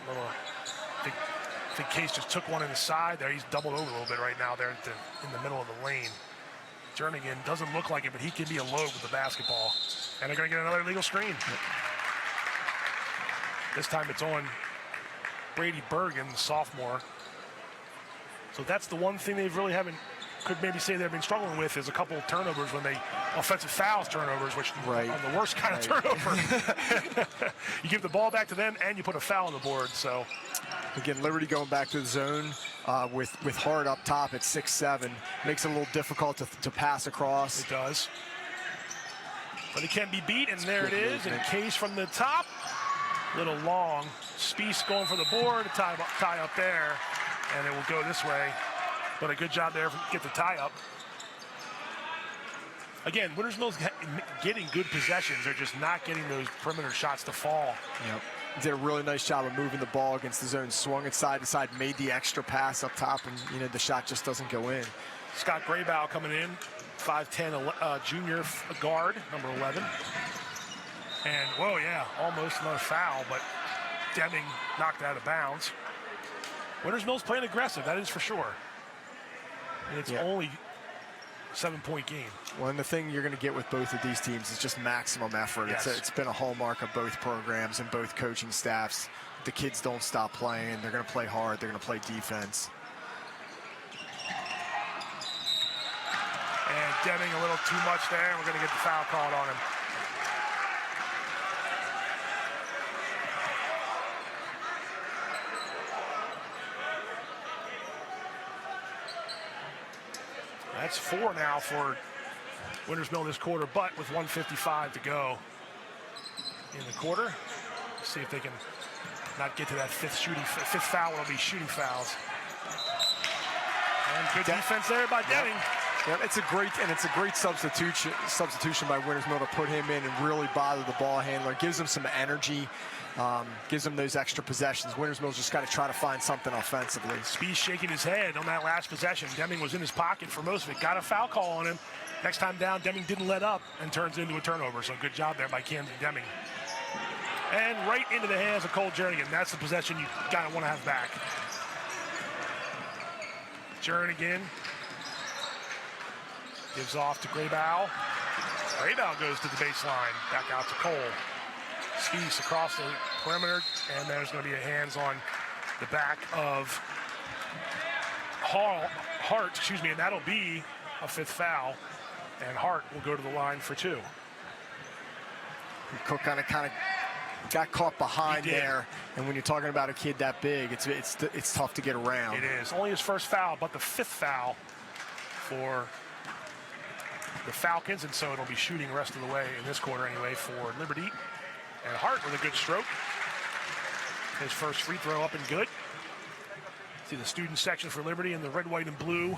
I think Case just took one in the side there. He's doubled over a little bit right now there in the middle of the lane. Jernigan doesn't look like it, but he can be a load with the basketball. And they're going to get another illegal screen. This time it's on Brady Bergen, the sophomore. So that's the one thing they've really could maybe say they've been struggling with is a couple of turnovers when they offensive fouls turnovers, which are the worst kind of turnover. You give the ball back to them and you put a foul on the board. So again, Liberty going back to the zone with Hart up top at 6'7", makes it a little difficult to pass across. It does. But it can be beat, and there it is. And Case from the top. Little long. Spieth going for the board. Tie up there. And it will go this way. But a good job there to get the tie up. Again, Winters Mill's getting good possessions. They're just not getting those perimeter shots to fall. Yep. Did a really nice job of moving the ball against the zone. Swung it side to side, made the extra pass up top, and the shot just doesn't go in. Scott Graybow coming in, 5'10", junior guard, number 11. And, whoa, yeah, almost another foul, but Deming knocked it out of bounds. Winters Mill's playing aggressive, that is for sure. And it's only a 7-point game. Well, and the thing you're going to get with both of these teams is just maximum effort. Yes. It's been a hallmark of both programs and both coaching staffs. The kids don't stop playing. They're going to play hard. They're going to play defense. And Deming a little too much there, and we're going to get the foul called on him. That's 4 now for Winters Mill this quarter, but with 1:55 to go in the quarter. Let's see if they can not get to that fifth foul. It'll be shooting fouls. And good defense there by Deming. Yeah, it's a great substitution by Winters Mill to put him in and really bother the ball handler. Gives him some energy, gives him those extra possessions. Winters Mill's just got to try to find something offensively. Spieth shaking his head on that last possession. Deming was in his pocket for most of it. Got a foul call on him. Next time down, Deming didn't let up and turns into a turnover. So good job there by Camden Deming. And right into the hands of Cole Jernigan. That's the possession you gotta want to have back. Jernigan gives off to Graybow. Graybow goes to the baseline. Back out to Cole. Spieth across the perimeter, and there's going to be a hands on the back of Hart, and that'll be a 5th foul, and Hart will go to the line for 2. Cook kind of got caught behind there, and when you're talking about a kid that big, it's tough to get around. It is. Only his 1st foul, but the 5th foul for the Falcons, and so it'll be shooting the rest of the way in this quarter anyway for Liberty. And Hart with a good stroke. His first free throw up and good. See the student section for Liberty in the red, white, and blue.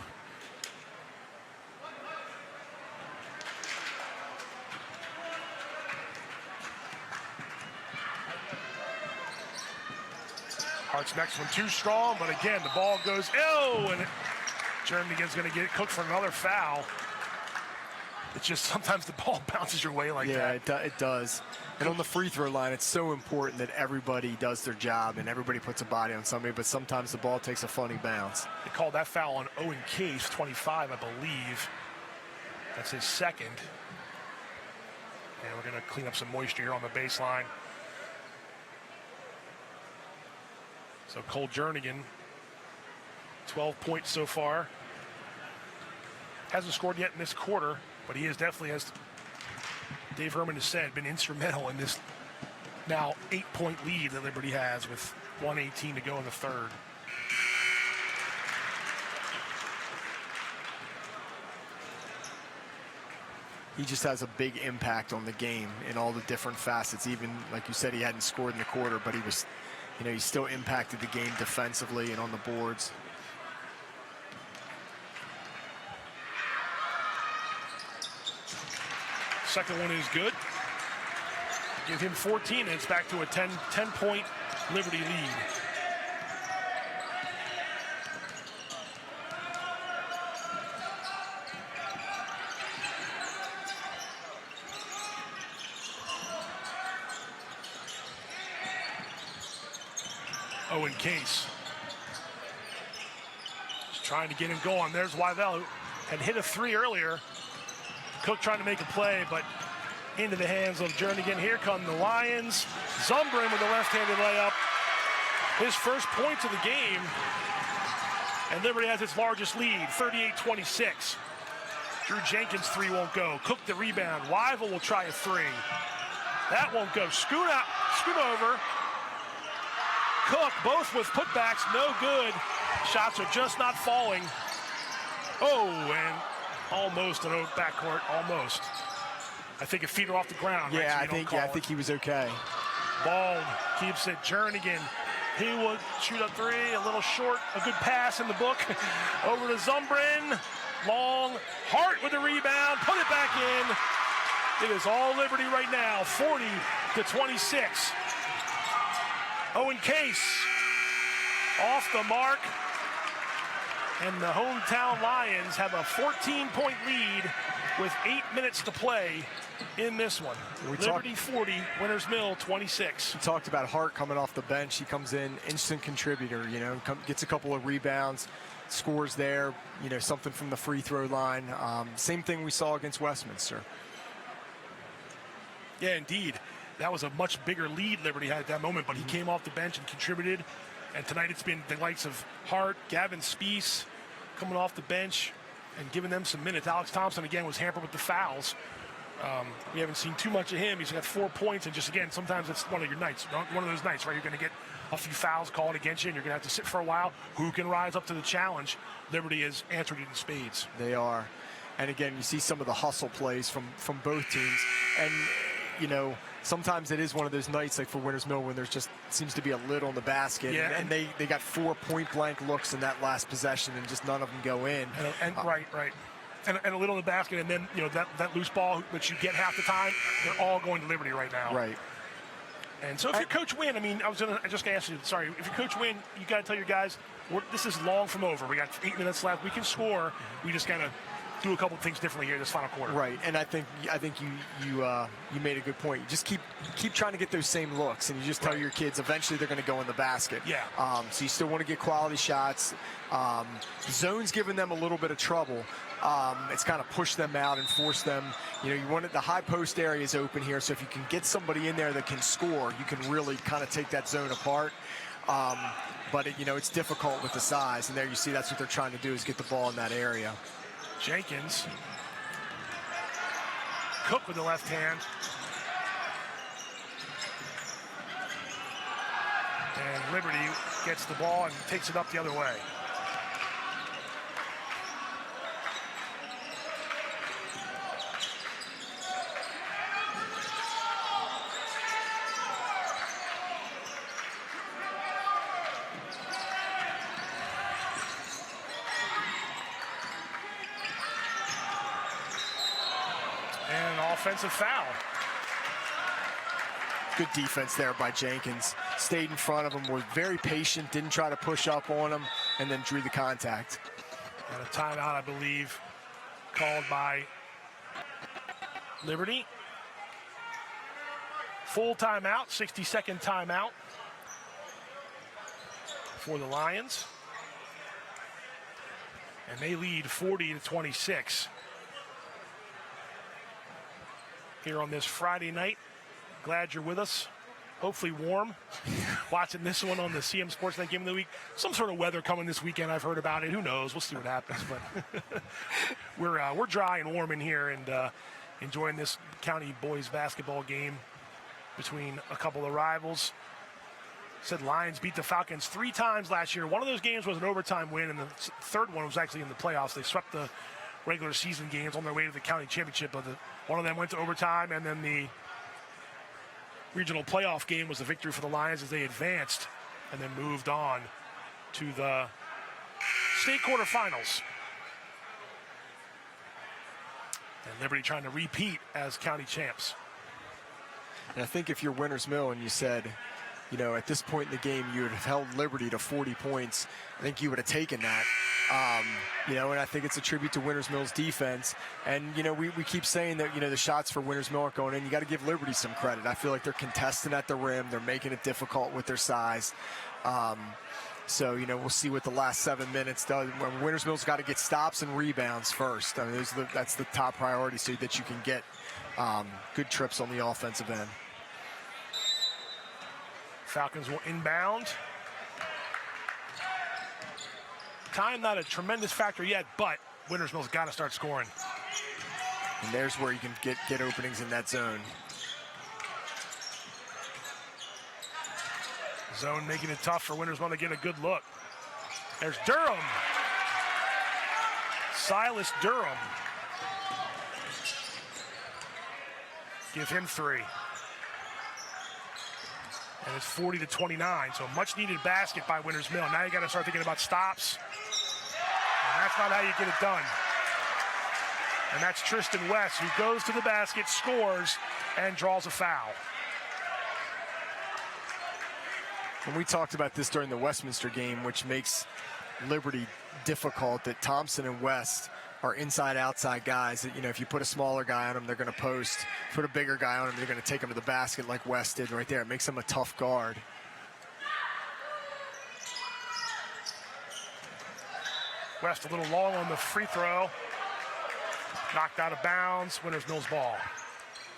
Hart's next one too strong, but again, the ball goes, and Jernigan's going to get cooked for another foul. It's just sometimes the ball bounces your way like that. Yeah, it does. And on the free throw line, it's so important that everybody does their job and everybody puts a body on somebody, but sometimes the ball takes a funny bounce. They called that foul on Owen Case, 25, I believe. That's his 2nd. And we're going to clean up some moisture here on the baseline. So Cole Jernigan, 12 points so far. Hasn't scored yet in this quarter, but he is definitely, as Dave Herman has said, been instrumental in this now 8-point lead that Liberty has with 1:18 to go in the 3rd. He just has a big impact on the game in all the different facets. Even, like you said, he hadn't scored in the quarter, but he was, he still impacted the game defensively and on the boards. Second one is good. Give him 14, and it's back to a 10-point Liberty lead. Owen Case. Just trying to get him going. There's Wyvell, who had hit a 3 earlier. Cook trying to make a play, but into the hands of Jernigan. Here come the Lions. Zumbrin with the left-handed layup. His first points of the game. And Liberty has its largest lead, 38-26. Drew Jenkins' 3 won't go. Cook the rebound. Wyvell will try a 3. That won't go. Scoot over. Cook, both with putbacks, no good. Shots are just not falling. Oh, and almost an backcourt, almost. I think a feet are off the ground. Yeah, right? So I think he was okay. Ball keeps it. Jernigan. He will shoot a 3, a little short. A good pass in the book. Over to Zumbrin. Long. Hart with the rebound. Put it back in. It is all Liberty right now. 40-26. Owen Case off the mark. And the hometown Lions have a 14-point lead with 8 minutes to play in this one. Liberty 40, Winners Mill 26. We talked about Hart coming off the bench. He comes in, instant contributor, gets a couple of rebounds, scores there, something from the free throw line. Same thing we saw against Westminster. Yeah, indeed. That was a much bigger lead Liberty had at that moment, but he came off the bench and contributed. And tonight it's been the likes of Hart, Gavin Spiess coming off the bench and giving them some minutes. Alex Thompson, again, was hampered with the fouls. We haven't seen too much of him. He's got 4 points, and just, again, sometimes it's one of your nights, one of those nights, right? You're going to get a few fouls called against you, and you're going to have to sit for a while. Who can rise up to the challenge? Liberty has answered it in spades. They are. And, again, you see some of the hustle plays from both teams. And, sometimes it is one of those nights, like for Winners Mill, when there's just seems to be a lid on the basket. Yeah, and they got 4 point-blank looks in that last possession, and just none of them go in. Right. And a little in the basket, and then, that loose ball, which you get half the time, they're all going to Liberty right now. Right. And so if you're Coach Wynn, I just going to ask you, sorry, if you're Coach Wynn, you got to tell your guys, this is long from over. We got 8 minutes left. We can score. We just got to do a couple of things differently here this final quarter. Right, and I think you made a good point. You just keep trying to get those same looks, and you just tell your kids eventually they're going to go in the basket. Yeah. So you still want to get quality shots. Zone's giving them a little bit of trouble. It's kind of pushed them out and forced them. You want the high post area is open here, so if you can get somebody in there that can score, you can really kind of take that zone apart. But it's difficult with the size, and there you see that's what they're trying to do is get the ball in that area. Jenkins. Cook with the left hand. And Liberty gets the ball and takes it up the other way. Offensive foul. Good defense there by Jenkins. Stayed in front of him, was very patient, didn't try to push up on him, and then drew the contact. And a timeout, I believe, called by Liberty. Full timeout, 60-second timeout for the Lions. And they lead 40-26. Here on this Friday night. Glad you're with us. Hopefully warm. Watching this one on the CMSportsNet Game of the Week. Some sort of weather coming this weekend. I've heard about it. Who knows? We'll see what happens. But we're dry and warm in here and enjoying this county boys basketball game between a couple of rivals. Said Lions beat the Falcons 3 times last year. One of those games was an overtime win, and the third one was actually in the playoffs. They swept the regular season games on their way to the county championship, but one of them went to overtime, and then the regional playoff game was a victory for the Lions as they advanced and then moved on to the state quarterfinals. And Liberty trying to repeat as county champs. And I think if you're Winners Mill and you said, at this point in the game you would have held Liberty to 40 points, I think you would have taken that. And I think it's a tribute to Winters Mill's defense. And, we keep saying that, the shots for Winters Mill aren't going in. You got to give Liberty some credit. I feel like they're contesting at the rim. They're making it difficult with their size. So, we'll see what the last 7 minutes does. Winters Mill's got to get stops and rebounds first. I mean, that's the top priority so that you can get good trips on the offensive end. Falcons will inbound. Time not a tremendous factor yet, but Winters Mill's got to start scoring. And there's where you can get openings in that zone. Zone making it tough for Winters Mill to get a good look. There's Durham. Silas Durham. Give him 3. And it's 40-29, so much needed basket by Winters Mill. Now you got to start thinking about stops. And that's not how you get it done. And that's Tristan West, who goes to the basket, scores, and draws a foul. And we talked about this during the Westminster game, which makes Liberty difficult, that Thompson and West are inside-outside guys. That, if you put a smaller guy on them, they're going to post. Put a bigger guy on them, they're going to take him to the basket like West did right there. It makes him a tough guard. West a little long on the free throw. Knocked out of bounds. Winters Mill's ball.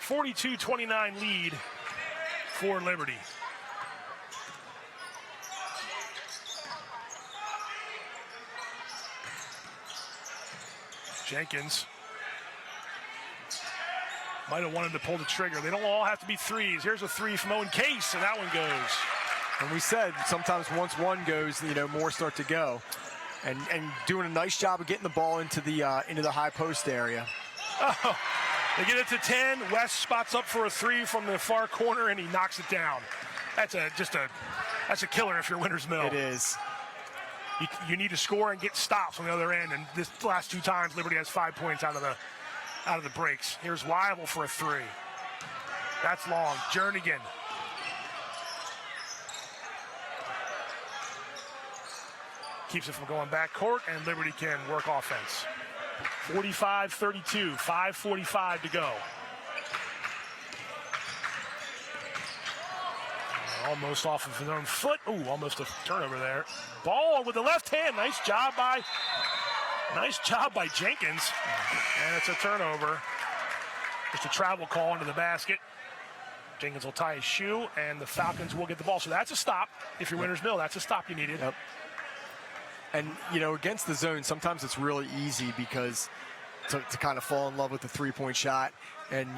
42-29 lead for Liberty. Jenkins might have wanted to pull the trigger. They don't all have to be threes. Here's a 3 from Owen Case, and that one goes. And we said sometimes once one goes, more start to go. And doing a nice job of getting the ball into the high post area. Oh, they get it to 10. West spots up for a 3 from the far corner, and he knocks it down. That's a killer if you're Winters Mill. It is. You need to score and get stops on the other end, and this last 2 times Liberty has 5 points out of the breaks. Here's Weibel for a 3. That's long. Jernigan. Keeps it from going back court, and Liberty can work offense. 45-32, 5:45 to go. Almost off of his own foot. Ooh, almost a turnover there. Ball with the left hand. Nice job by Jenkins. And it's a turnover. Just a travel call into the basket. Jenkins will tie his shoe, and the Falcons will get the ball. So that's a stop. If you're Winters Mill, that's a stop you needed. Yep. And, against the zone, sometimes it's really easy because to kind of fall in love with the three-point shot. And,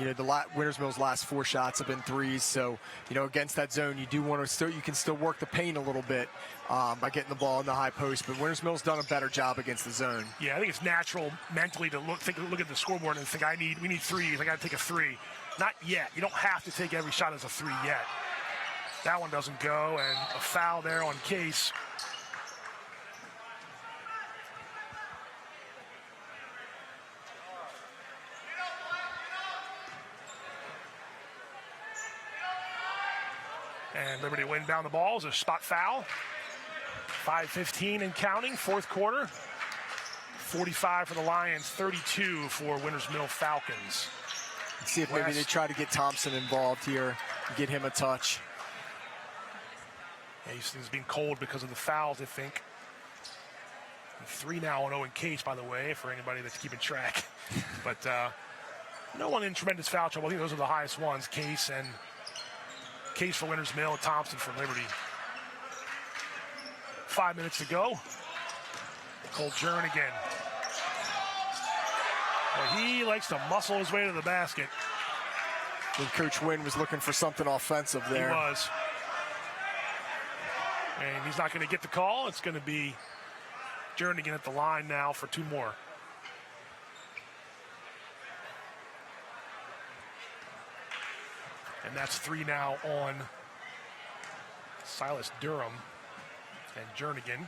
Winters Mill's last 4 shots have been threes. So, against that zone, you do want to you can still work the paint a little bit by getting the ball in the high post. But Winters Mill's done a better job against the zone. Yeah, I think it's natural mentally to look at the scoreboard and think, we need threes. I got to take a 3. Not yet. You don't have to take every shot as a 3 yet. That one doesn't go, and a foul there on Case. And Liberty will inbound the ball. It's a spot foul. 5:15 and counting, 4th quarter. 45 for the Lions, 32 for Winters Mill Falcons. Let's see if maybe they try to get Thompson involved here, get him a touch. Yeah, he's being cold because of the fouls, I think. 3 now on Owen Case, by the way, for anybody that's keeping track. But no one in tremendous foul trouble. I think those are the highest ones. Case for Winters Mill, and Thompson for Liberty. 5 minutes to go. Cole Jernigan. Well, he likes to muscle his way to the basket. And Coach Wynn was looking for something offensive there. He was. And he's not going to get the call. It's going to be Jernigan at the line now for 2 more. And that's 3 now on Silas Durham and Jernigan.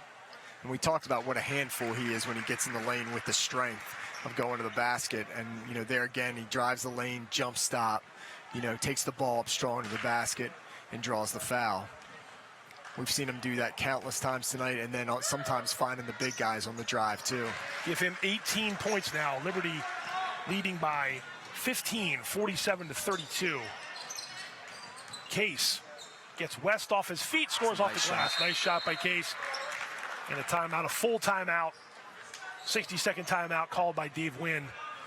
And we talked about what a handful he is when he gets in the lane with the strength of going to the basket. And, there again, he drives the lane, jump stop, takes the ball up strong to the basket and draws the foul. We've seen him do that countless times tonight, and then sometimes finding the big guys on the drive, too. Give him 18 points now. Liberty leading by 15, 47-32. Case gets West off his feet, scores off the glass. Nice shot by Case. And a timeout, a full timeout, 60-second timeout called by Dave Wynn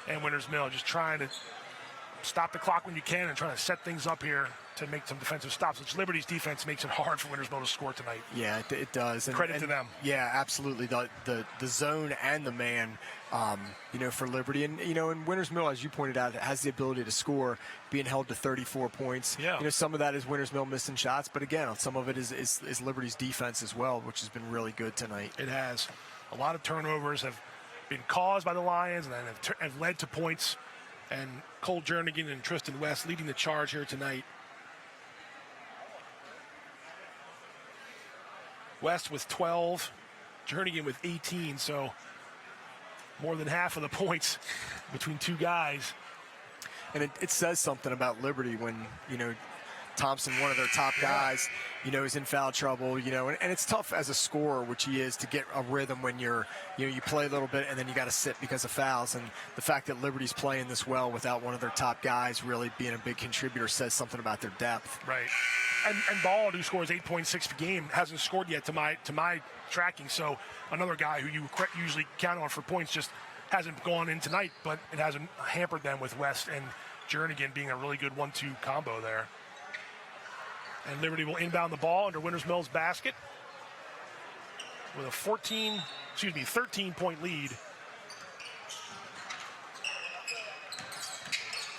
and Winters Mill, just trying to stop the clock when you can and trying to set things up here to make some defensive stops, which Liberty's defense makes it hard for Winters Mill to score tonight. Yeah, it does. Credit to them. Yeah, absolutely. The zone and the man, for Liberty. And, and Winters Mill, as you pointed out, has the ability to score, being held to 34 points. Yeah. Some of that is Winters Mill missing shots, but again, some of it is Liberty's defense as well, which has been really good tonight. It has. A lot of turnovers have been caused by the Lions and have led to points. And Cole Jernigan and Tristan West leading the charge here tonight. West with 12, Jernigan with 18, so more than half of the points between two guys. And it says something about Liberty when, Thompson, one of their top guys, is in foul trouble, and it's tough as a scorer, which he is, to get a rhythm when you play a little bit and then you got to sit because of fouls. And the fact that Liberty's playing this well without one of their top guys really being a big contributor says something about their depth. Right. And Bald, who scores 8.6 per game, hasn't scored yet to my tracking. So another guy who you usually count on for points just hasn't gone in tonight, but it hasn't hampered them with West and Jernigan being a really good 1-2 combo there. And Liberty will inbound the ball under Winters Mill's basket with a 13-point lead.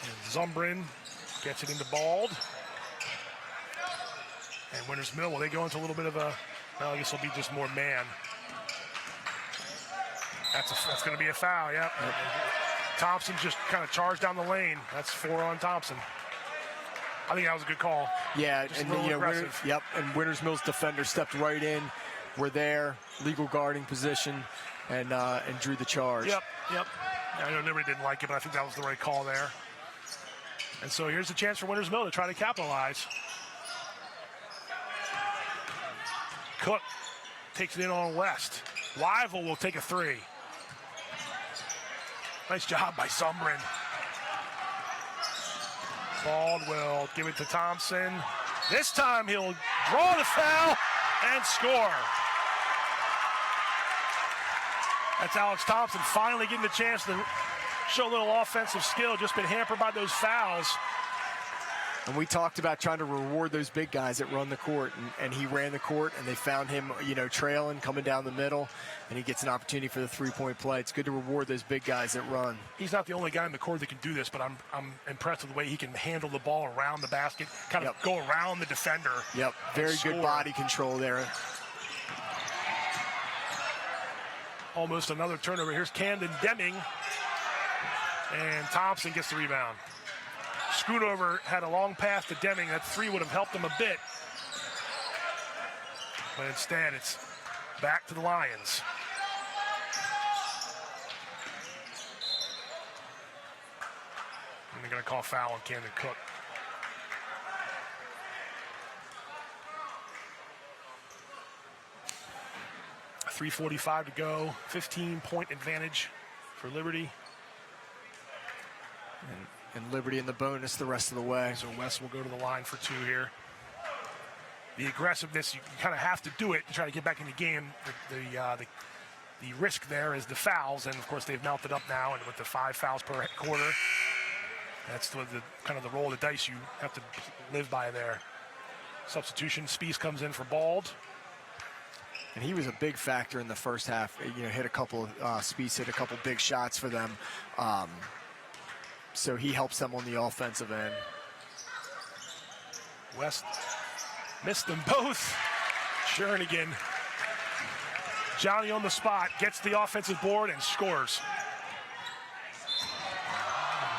And Zumbrin gets it into Bald. And Winters Mill, they go into a little bit of I guess it'll be just more man. That's going to be a foul, yep. Thompson just kind of charged down the lane. That's 4 on Thompson. I think that was a good call. Yeah, just and aggressive. and Winters Mill's defender stepped right in. We're there, legal guarding position, and drew the charge. Yep. I know Liberty didn't like it, but I think that was the right call there. And so here's a chance for Winters Mill to try to capitalize. Cook takes it in on West. Weivel will take a 3. Nice job by Zumbrin. Bald will give it to Thompson. This time he'll draw the foul and score. That's Alex Thompson finally getting the chance to show a little offensive skill. Just been hampered by those fouls. And we talked about trying to reward those big guys that run the court, and he ran the court, and they found him, trailing, coming down the middle, and he gets an opportunity for the 3-point play. It's good to reward those big guys that run. He's not the only guy in the court that can do this, but I'm impressed with the way he can handle the ball around the basket, kind of go around the defender. Yep, very good body control there. Almost another turnover. Here's Camden Deming, and Thompson gets the rebound. Schoonover had a long pass to Deming. That 3 would have helped him a bit. But instead, it's back to the Lions. And they're going to call foul on Camden Cook. .345 to go. 15-point advantage for Liberty. And Liberty in the bonus the rest of the way. So West will go to the line for 2 here. The aggressiveness, you kind of have to do it to try to get back in the game. The risk there is the fouls, and of course they've mounted up now, and with the 5 fouls per quarter, that's the kind of the roll of the dice you have to live by there. Substitution, Spies comes in for Bald. And he was a big factor in the first half. Hit a couple, Spies hit a couple big shots for them. So he helps them on the offensive end. West missed them both. Jernigan, Johnny on the spot, gets the offensive board and scores.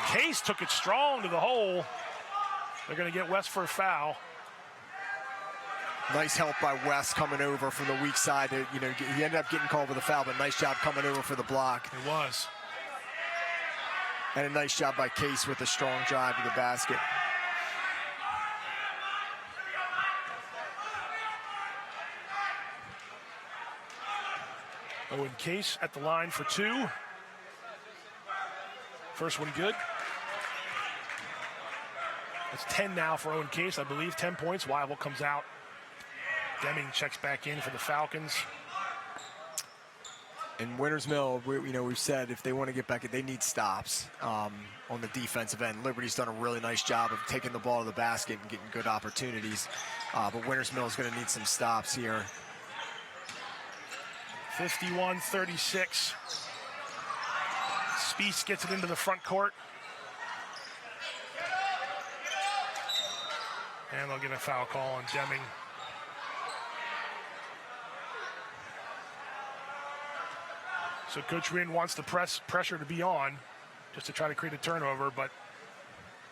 Case took it strong to the hole. They're going to get West for a foul. Nice help by West coming over from the weak side. He ended up getting called with a foul, but nice job coming over for the block. It was. And a nice job by Case with a strong drive to the basket. Owen Case at the line for 2. First one good. It's 10 now for Owen Case, I believe. 10 points. Weibel comes out. Deming checks back in for the Falcons. And Winters Mill, we've said if they want to get back, they need stops on the defensive end. Liberty's done a really nice job of taking the ball to the basket and getting good opportunities. But Winters Mill is going to need some stops here. 51-36. Spieth gets it into the front court. And they'll get a foul call on Deming. So Coach Wynn wants the pressure to be on just to try to create a turnover, but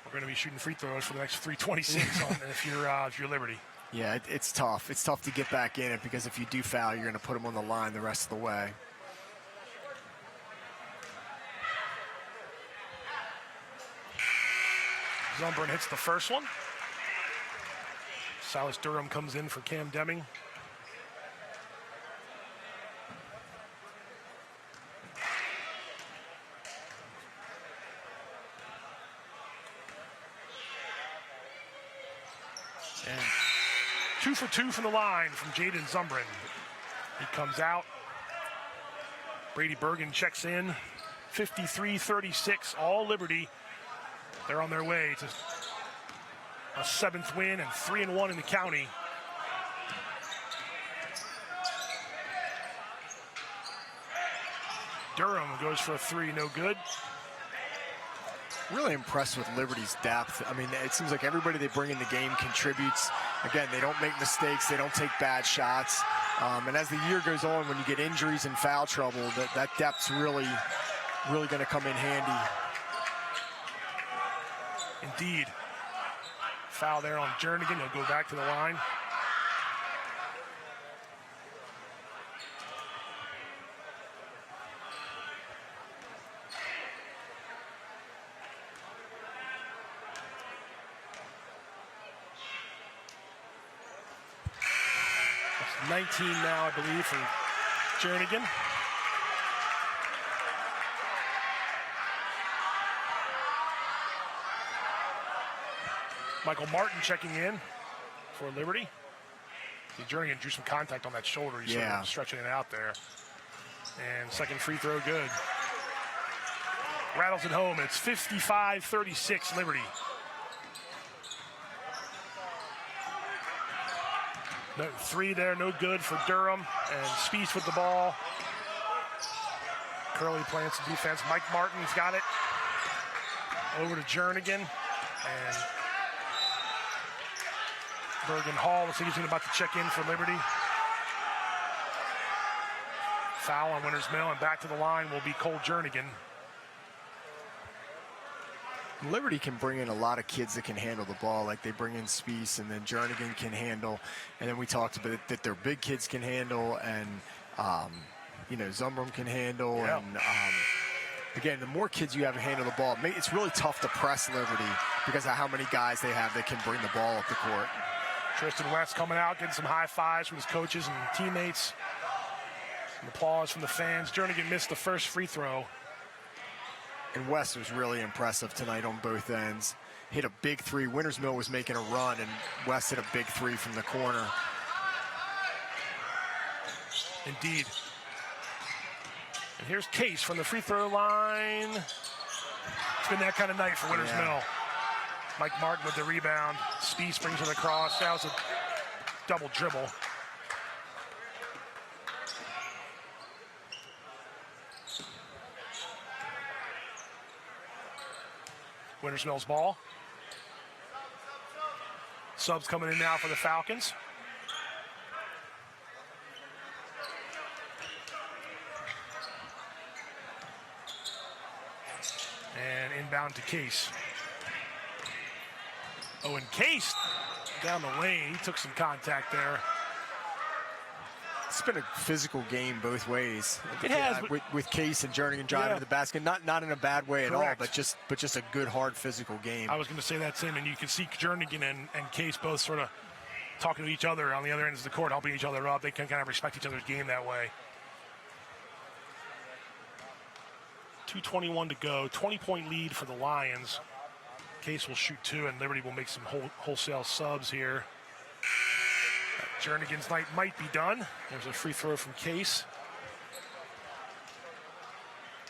we're going to be shooting free throws for the next 3:26 if you're Liberty. Yeah, it's tough. It's tough to get back in it because if you do foul, you're going to put them on the line the rest of the way. Zumbrun hits the first one. Silas Durham comes in for Cam Deming. And 2 for 2 from the line from Jaden Zumbrun. He comes out. Brady Bergen checks in. 53-36, all Liberty. They're on their way to a 7th win and 3-1 in the county. Durham goes for a 3, no good. Really impressed with Liberty's depth. I mean, it seems like everybody they bring in the game contributes. Again, they don't make mistakes. They don't take bad shots. And as the year goes on, when you get injuries and foul trouble, that depth's really going to come in handy. Indeed. Foul there on Jernigan. He'll go back to the line. That's 19 now, I believe, for Jernigan. Michael Martin checking in for Liberty. Jernigan drew some contact on that shoulder. He's sort of stretching it out there. And second free throw good. Rattles it home. It's 55-36 Liberty. No, 3 there, no good for Durham. And Spieth with the ball. Curley playing some defense. Mike Martin's got it. Over to Jernigan. And Bergen Hall looks like he's about to check in for Liberty. Foul on Winters Mill, and back to the line will be Cole Jernigan. Liberty can bring in a lot of kids that can handle the ball, like they bring in Spieth, and then Jernigan can handle. And then we talked about that their big kids can handle, and Zumbrun can handle. Yeah. And again, the more kids you have to handle the ball, it's really tough to press Liberty because of how many guys they have that can bring the ball up the court. Tristan West coming out, getting some high fives from his coaches and teammates. Some applause from the fans. Jernigan missed the first free throw. And West was really impressive tonight on both ends. Hit a big 3. Winters Mill was making a run, and West hit a big 3 from the corner. Indeed. And here's Case from the free throw line. It's been that kind of night for Winters Mill. Mike Martin with the rebound. Spieth brings it across. That was a double dribble. Winters Mill's ball. Subs coming in now for the Falcons. And inbound to Case. Owen Case down the lane. He took some contact there. It's been a physical game both ways. It has, with Case and Jernigan driving to the basket, not in a bad way at all, but just a good, hard physical game. I was going to say that, Tim, and you can see Jernigan and Case both sort of talking to each other on the other ends of the court, helping each other up. They can kind of respect each other's game that way. 2:21 to go. 20-point lead for the Lions. Case will shoot 2, and Liberty will make some wholesale subs here. Jernigan's night might be done. There's a free throw from Case.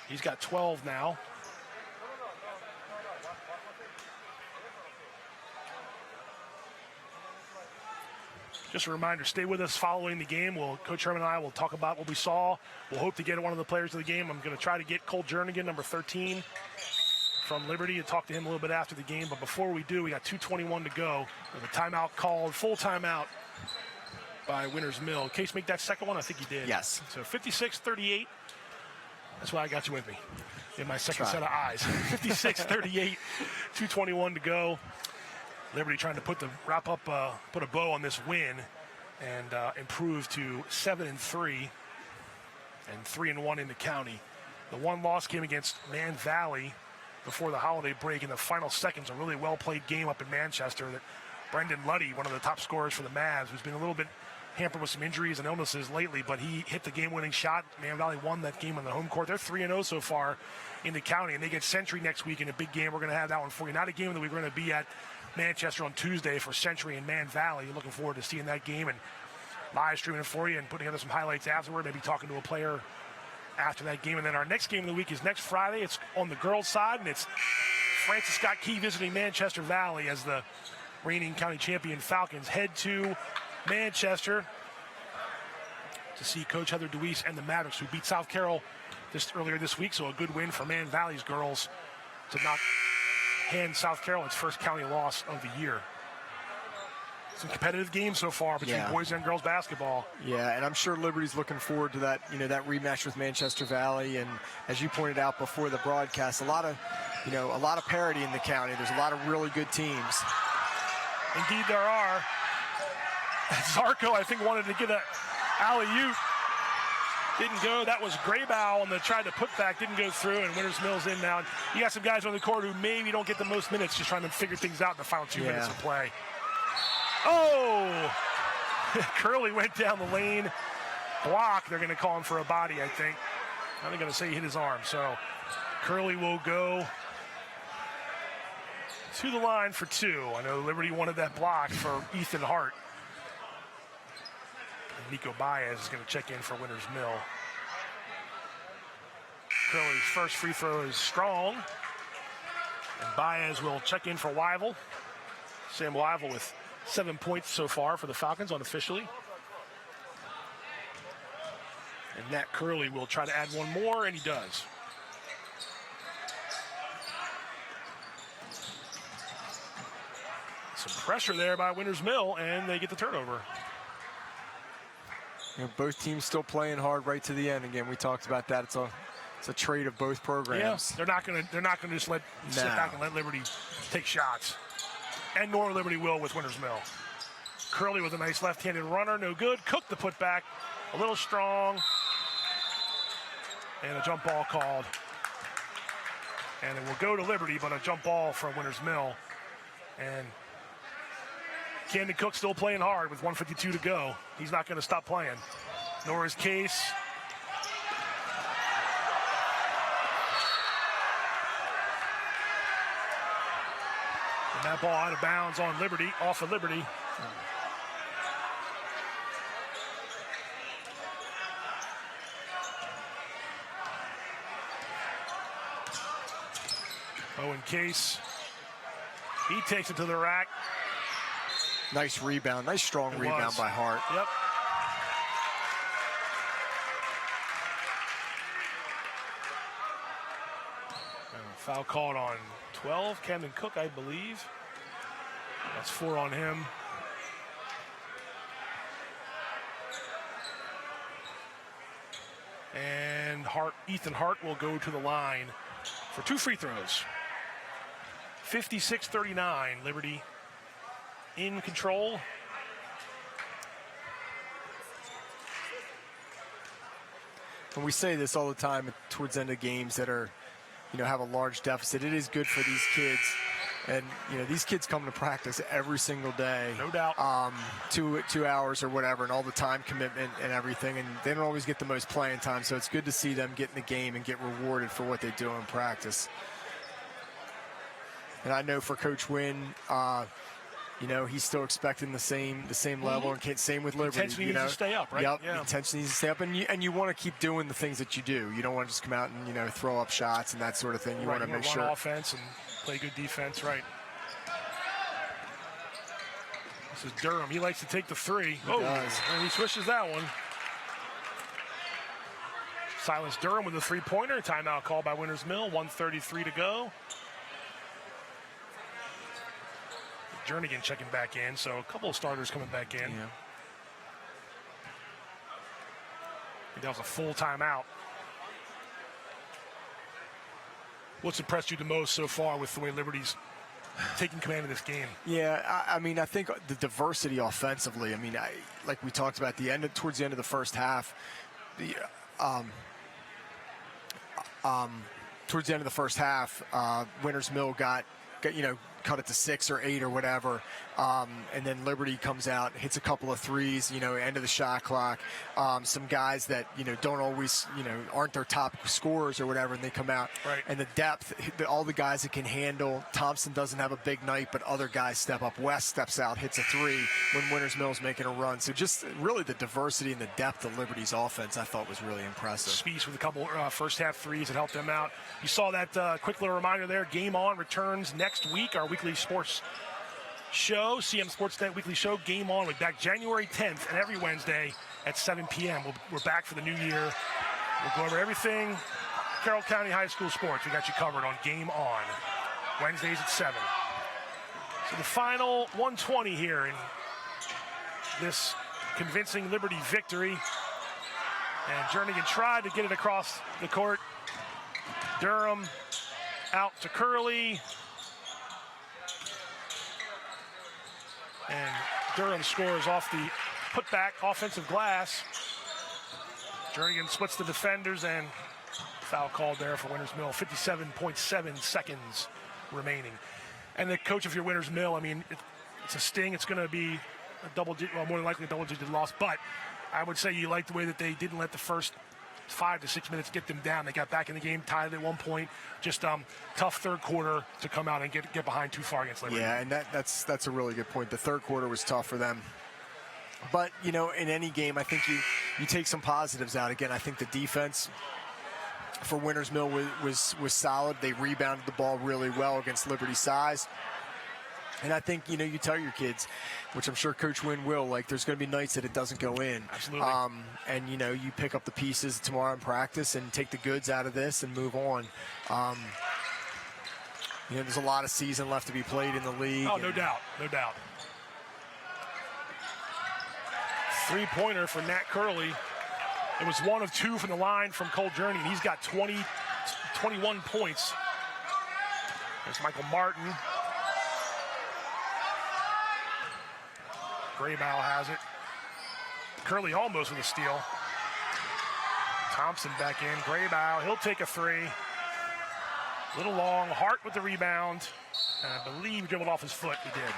He's got 12 now. Just a reminder, stay with us following the game. Coach Herman and I will talk about what we saw. We'll hope to get one of the players of the game. I'm going to try to get Cole Jernigan, number 13, from Liberty, and talk to him a little bit after the game. But before we do, we got 2:21 to go. There's a timeout called, full timeout by Winters Mill. Case make that second one? I think he did. Yes. So 56-38. That's why I got you with me in my second set of eyes. 56-38, 2:21 to go. Liberty trying to put a bow on this win and improve to 7-3 and 3-1 in the county. The one loss came against Man Valley before the holiday break in the final seconds. A really well-played game up in Manchester that Brendan Luddy, one of the top scorers for the Mavs, who's been a little bit hampered with some injuries and illnesses lately, but he hit the game-winning shot. Man Valley won that game on the home court. They're 3-0 so far in the county, and they get Century next week in a big game. We're going to have that one for you. Not a game that we're going to be at Manchester on Tuesday for Century and Man Valley. Looking forward to seeing that game and live streaming it for you and putting together some highlights afterward, maybe talking to a player after that game. And then our next game of the week is next Friday. It's on the girls' side, and it's Francis Scott Key visiting Manchester Valley as the reigning county champion Falcons head to Manchester to see Coach Heather DeWeese and the Mavericks, who beat South Carroll earlier this week. So a good win for Man Valley's girls to hand South Carroll its first county loss of the year. Some competitive games so far between boys and girls basketball. Yeah, and I'm sure Liberty's looking forward to that, that rematch with Manchester Valley. And as you pointed out before the broadcast, a lot of parity in the county. There's a lot of really good teams. Indeed, there are. Zarco, I think, wanted to get an alley-oop. Didn't go. That was Graybow on the tried to put back. Didn't go through, and Winters Mill's in now. You got some guys on the court who maybe don't get the most minutes, just trying to figure things out in the final 2 minutes of play. Oh! Curley went down the lane. Block. They're going to call him for a body, I think. I'm not going to say he hit his arm. So Curley will go to the line for 2. I know Liberty wanted that block for Ethan Hart. Nico Baez is going to check in for Winters Mill. Curley's first free throw is strong. And Baez will check in for Wyville. Sam Wyville with 7 points so far for the Falcons unofficially. And Nat Curley will try to add one more, and he does. Some pressure there by Winters Mill, and they get the turnover. Both teams still playing hard right to the end. Again, we talked about that. It's a trait of both programs. Yeah, they're not going to just sit back and let Liberty take shots, and nor Liberty will with Winters Mill. Curley with a nice left-handed runner, no good. Cook the putback, a little strong, and a jump ball called. And it will go to Liberty, but a jump ball from Winters Mill. And Camden Cook still playing hard with 1:52 to go. He's not going to stop playing, nor is Case. And that ball out of bounds on Liberty, off of Liberty. Owen Case, he takes it to the rack. Nice rebound, nice strong rebound by Hart. Yep. Foul called on 12, Camden Cook, I believe. That's 4 on him. And Ethan Hart will go to the line for 2 free throws. 56-39, Liberty in control. And we say this all the time towards the end of games that are, have a large deficit. It is good for these kids And, these kids come to practice every single day. No doubt. 2 hours or whatever, and all the time commitment and everything. And they don't always get the most playing time, so it's good to see them get in the game and get rewarded for what they do in practice. And I know for Coach Wynn, he's still expecting the same level, and same with Liberty. Intensity needs to stay up, right? Yep, yeah. intensity needs to stay up, and you want to keep doing the things that you do. You don't want to just come out and throw up shots and that sort of thing. You want to make sure run offense and play good defense, right? This is Durham. He likes to take the three. He does. And he swishes that one. Silas Durham with a three-pointer. Timeout called by Winters Mill. 1:33 to go. Jernigan checking back in, so a couple of starters coming back in. Yeah. That was a full timeout. What's impressed you the most so far with the way Liberty's taking command of this game? Yeah, I think the diversity offensively. Like we talked about towards the end of the first half, towards the end of the first half, Winters Mill got cut it to 6 or 8 or whatever, and then Liberty comes out, hits a couple of threes, end of the shot clock. Some guys that don't always aren't their top scorers or whatever, and they come out. Right. And the depth, all the guys that can handle. Thompson doesn't have a big night, but other guys step up. West steps out, hits a 3 when Winters Mill's making a run. So just really the diversity and the depth of Liberty's offense, I thought was really impressive. Speaks with a couple first half threes that helped them out. You saw that quick little reminder there. Game On returns next week. Our weekly sports show, CMSportsNet weekly show, Game On. We're back January 10th and every Wednesday at 7 p.m. We're back for the new year. We'll go over everything Carroll County High School sports. We got you covered on Game On. Wednesdays at 7. So the final 120 here in this convincing Liberty victory. And Jernigan tried to get it across the court. Durham out to Curley. And Durham scores off the putback offensive glass. Jernigan splits the defenders, and foul called there for Winters Mill. 57.7 seconds remaining. And the coach of your Winters Mill, it's a sting. It's going to be more than likely a double-digit loss. But I would say you like the way that they didn't let the first 5 to 6 minutes get them down. They got back in the game, tied at one point. Just tough third quarter to come out and get behind too far against Liberty. Yeah, and that's a really good point. The third quarter was tough for them. But, in any game, I think you take some positives out. Again, I think the defense for Winters Mill was solid. They rebounded the ball really well against Liberty's size. And I think, you tell your kids, which I'm sure Coach Wynn will, there's going to be nights that it doesn't go in. Absolutely. And, you pick up the pieces tomorrow in practice and take the goods out of this and move on. There's a lot of season left to be played in the league. Oh, no doubt. Three-pointer for Nat Curley. It was 1 of 2 from the line from Cole Jernigan. He's got 21 points. There's Michael Martin. Graybow has it. Curley almost with a steal. Thompson back in. Graybow, he'll take a 3. Little long. Hart with the rebound. And I believe he dribbled off his foot. He did.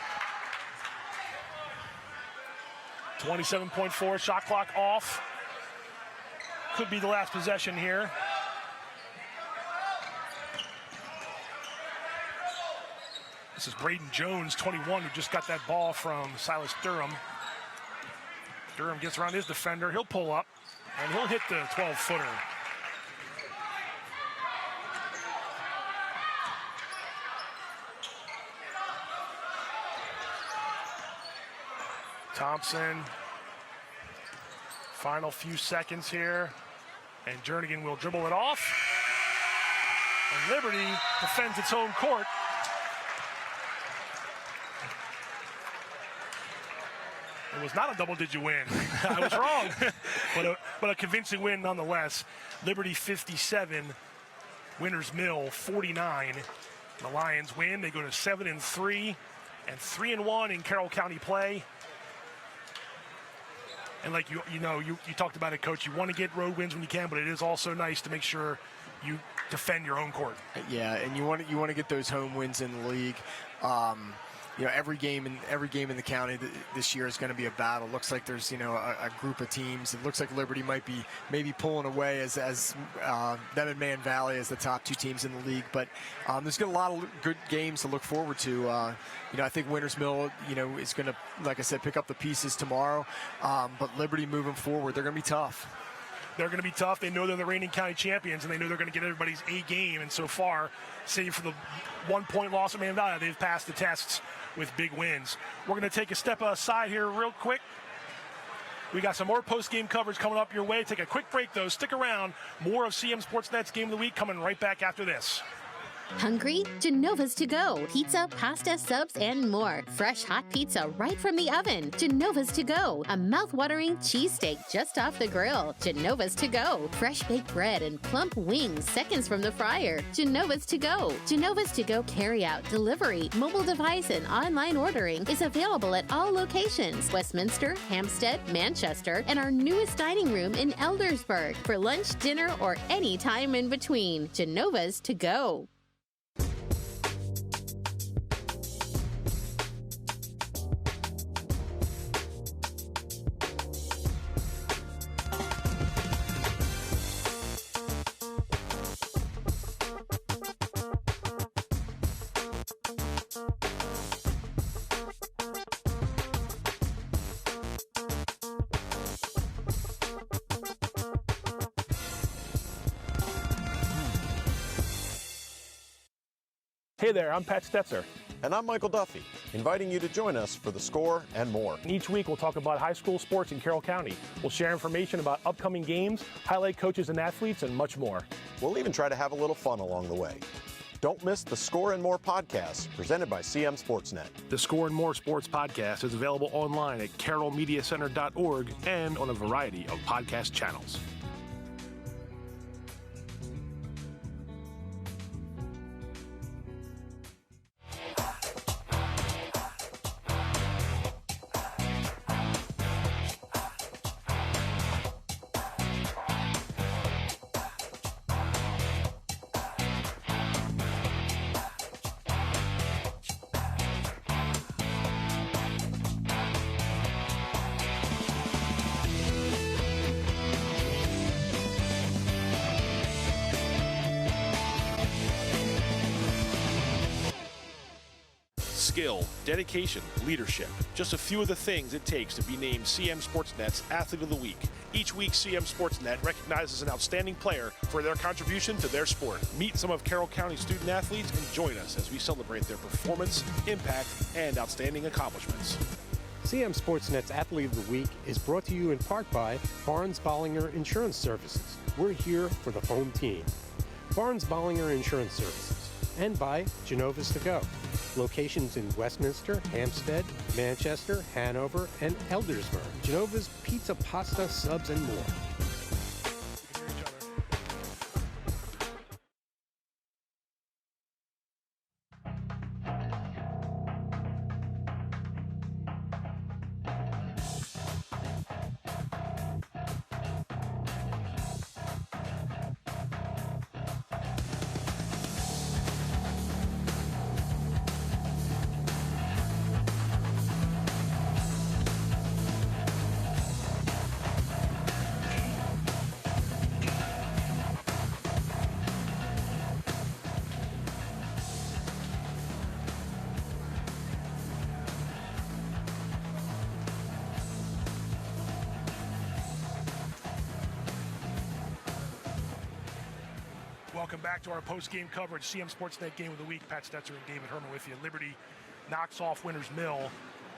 27.4, shot clock off. Could be the last possession here. This is Braden Jones, 21, who just got that ball from Silas Durham. Durham gets around his defender. He'll pull up, and he'll hit the 12-footer. Thompson. Final few seconds here. And Jernigan will dribble it off. And Liberty defends its own court. It was not a double-digit win. I was wrong. but a convincing win nonetheless. Liberty 57, Winters Mill 49. The Lions win. They go to 7-3 and 3-1 in Carroll County play. And like you talked about it, Coach, you want to get road wins when you can, but it is also nice to make sure you defend your home court. Yeah, and you want to get those home wins in the league. Every game in the county this year is going to be a battle. Looks like there's a group of teams. It looks like Liberty might be maybe pulling away as them and Man Valley as the top two teams in the league. But there's going to be a lot of good games to look forward to. I think Winters Mill is going to, like I said, pick up the pieces tomorrow. But Liberty moving forward, they're going to be tough. They're going to be tough. They know they're the reigning county champions, and they know they're going to get everybody's A game. And so far, save for the 1-point loss at Man Valley, they've passed the tests with big wins. We're going to take a step aside here real quick. We got some more post-game coverage coming up your way. Take a quick break, though. Stick around. More of CM Sportsnet's Game of the Week coming right back after this. Hungry? Genova's to go. Pizza, pasta, subs, and more. Fresh hot pizza right from the oven. Genova's to go. A mouth-watering cheesesteak just off the grill. Genova's to go. Fresh baked bread and plump wings seconds from the fryer. Genova's to go. Genova's to go carry-out, delivery, mobile device, and online ordering is available at all locations. Westminster, Hampstead, Manchester, and our newest dining room in Eldersburg. For lunch, dinner, or any time in between. Genova's to go. Hey there, I'm Pat Stetzer. And I'm Michael Duffy, inviting you to join us for The Score and more. And each week we'll talk about high school sports in Carroll County. We'll share information about upcoming games, highlight coaches and athletes, and much more. We'll even try to have a little fun along the way. Don't miss The Score and More podcast presented by CMSportsNet. The Score and More Sports podcast is available online at carrollmediacenter.org and on a variety of podcast channels. Skill, dedication, leadership. Just a few of the things it takes to be named CM Sportsnet's Athlete of the Week. Each week, CM Sportsnet recognizes an outstanding player for their contribution to their sport. Meet some of Carroll County student athletes and join us as we celebrate their performance, impact, and outstanding accomplishments. CM Sportsnet's Athlete of the Week is brought to you in part by Barnes-Bollinger Insurance Services. We're here for the home team. Barnes-Bollinger Insurance Services. And by Genova's to Go. Locations in Westminster, Hampstead, Manchester, Hanover, and Eldersburg. Genova's Pizza, Pasta, Subs, and more. Welcome back to our post-game coverage. CM Sportsnet Game of the Week. Pat Stetzer and David Herman with you. Liberty knocks off Winters Mill